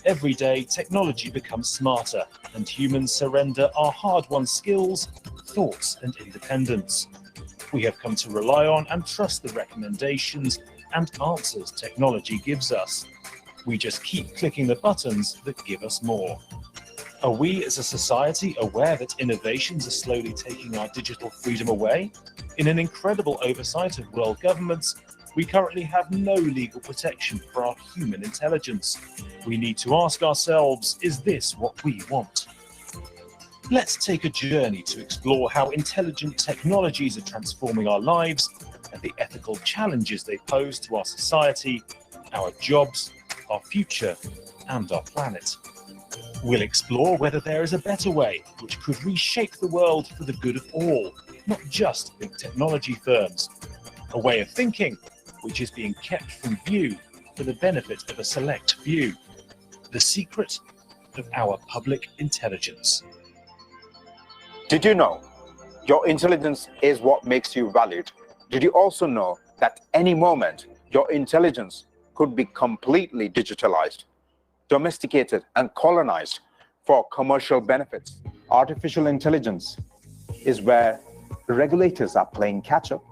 Every day, technology becomes smarter, and humans surrender our hard-won skills, thoughts, and independence. We have come to rely on and trust the recommendations and answers technology gives us. We just keep clicking the buttons that give us more. Are we as a society aware that innovations are slowly taking our digital freedom away? In an incredible oversight of world governments, we currently have no legal protection for our human intelligence. We need to ask ourselves, is this what we want? Let's take a journey to explore how intelligent technologies are transforming our lives and the ethical challenges they pose to our society, our jobs, our future, and our planet. We'll explore whether there is a better way which could reshape the world for the good of all, not just big technology firms. A way of thinking which is being kept from view for the benefit of a select few. The secret of our public intelligence. Did you know your intelligence is what makes you valued? Did you also know that any moment your intelligence could be completely digitalized, domesticated, and colonized for commercial benefits. Artificial intelligence is where regulators are playing catch up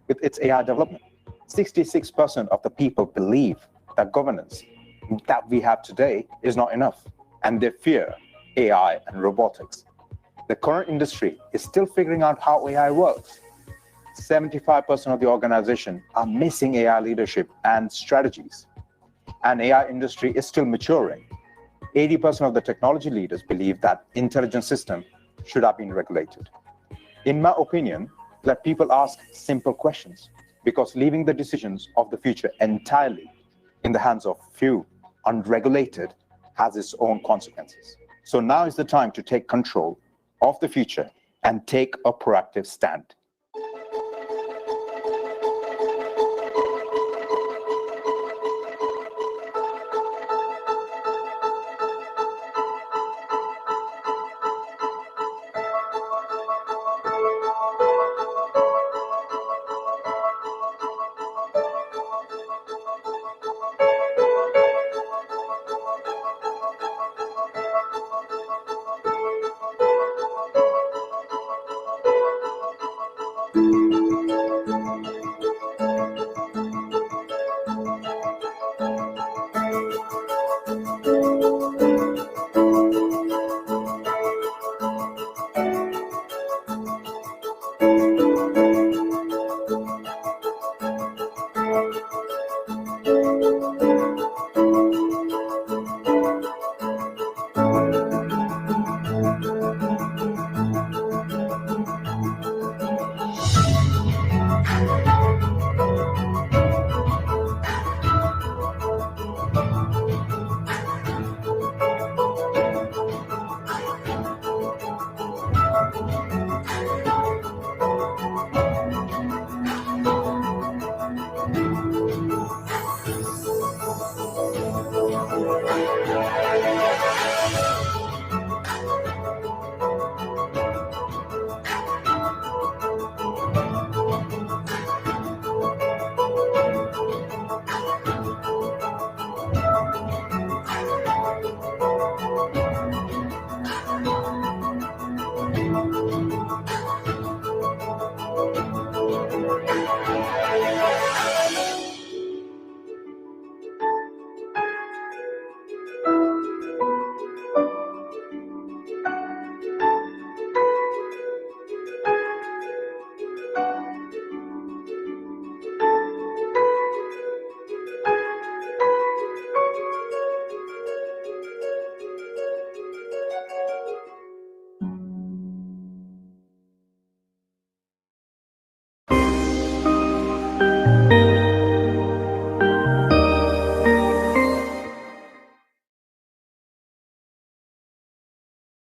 with its AI development. 66% of the people believe that governance that we have today is not enough, and they fear AI and robotics. The current industry is still figuring out how AI works. 75% of the organization are missing AI leadership and strategies, and AI industry is still maturing. 80% of the technology leaders believe that intelligent system should have been regulated. In my opinion, let people ask simple questions, because leaving the decisions of the future entirely in the hands of few, unregulated, has its own consequences. So now is the time to take control of the future and take a proactive stand.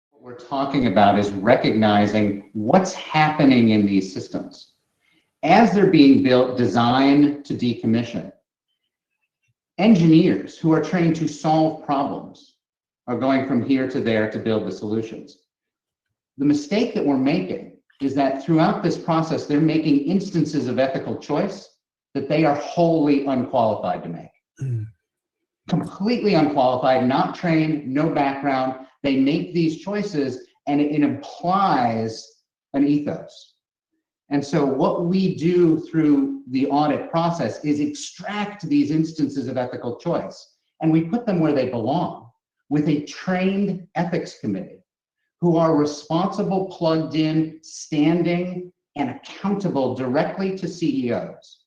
What we're talking about is recognizing what's happening in these systems. As they're being built, designed to decommission, engineers who are trained to solve problems are going from here to there to build the solutions. The mistake that we're making is that throughout this process, they're making instances of ethical choice that they are wholly unqualified to make. Completely unqualified, not trained, no background. They make these choices and it implies an ethos. And so what we do through the audit process is extract these instances of ethical choice and we put them where they belong with a trained ethics committee who are responsible, plugged in, standing, and accountable directly to CEOs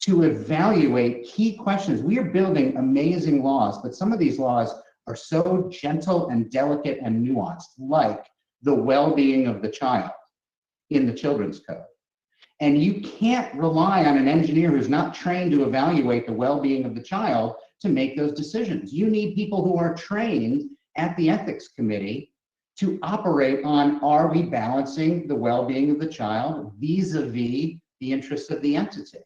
to evaluate key questions. We are building amazing laws, but some of these laws are so gentle and delicate and nuanced, like the well-being of the child in the Children's Code. And you can't rely on an engineer who's not trained to evaluate the well-being of the child to make those decisions. You need people who are trained at the ethics committee to operate on, are we balancing the well-being of the child vis-a-vis the interests of the entity?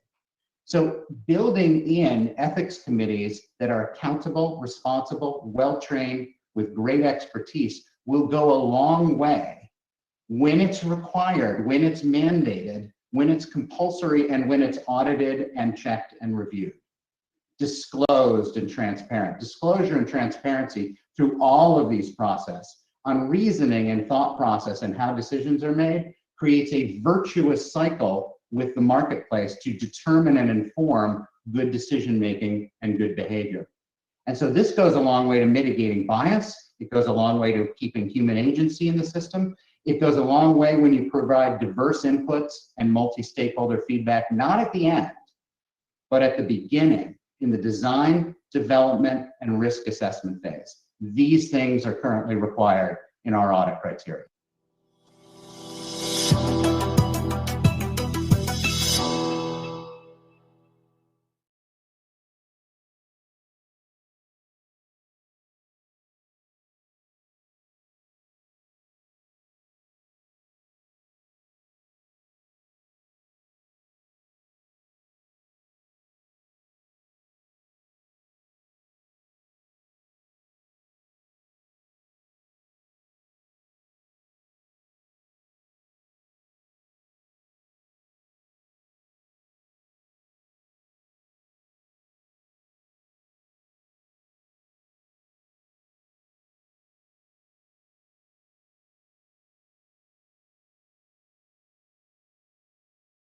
So building in ethics committees that are accountable, responsible, well-trained, with great expertise will go a long way when it's required, when it's mandated, when it's compulsory, and when it's audited and checked and reviewed. disclosed and transparent. Disclosure and transparency through all of these processes on reasoning and thought process and how decisions are made creates a virtuous cycle with the marketplace to determine and inform good decision making and good behavior. And so this goes a long way to mitigating bias. It goes a long way to keeping human agency in the system. It goes a long way when you provide diverse inputs and multi-stakeholder feedback, not at the end, but at the beginning in the design, development, and risk assessment phase. These things are currently required in our audit criteria.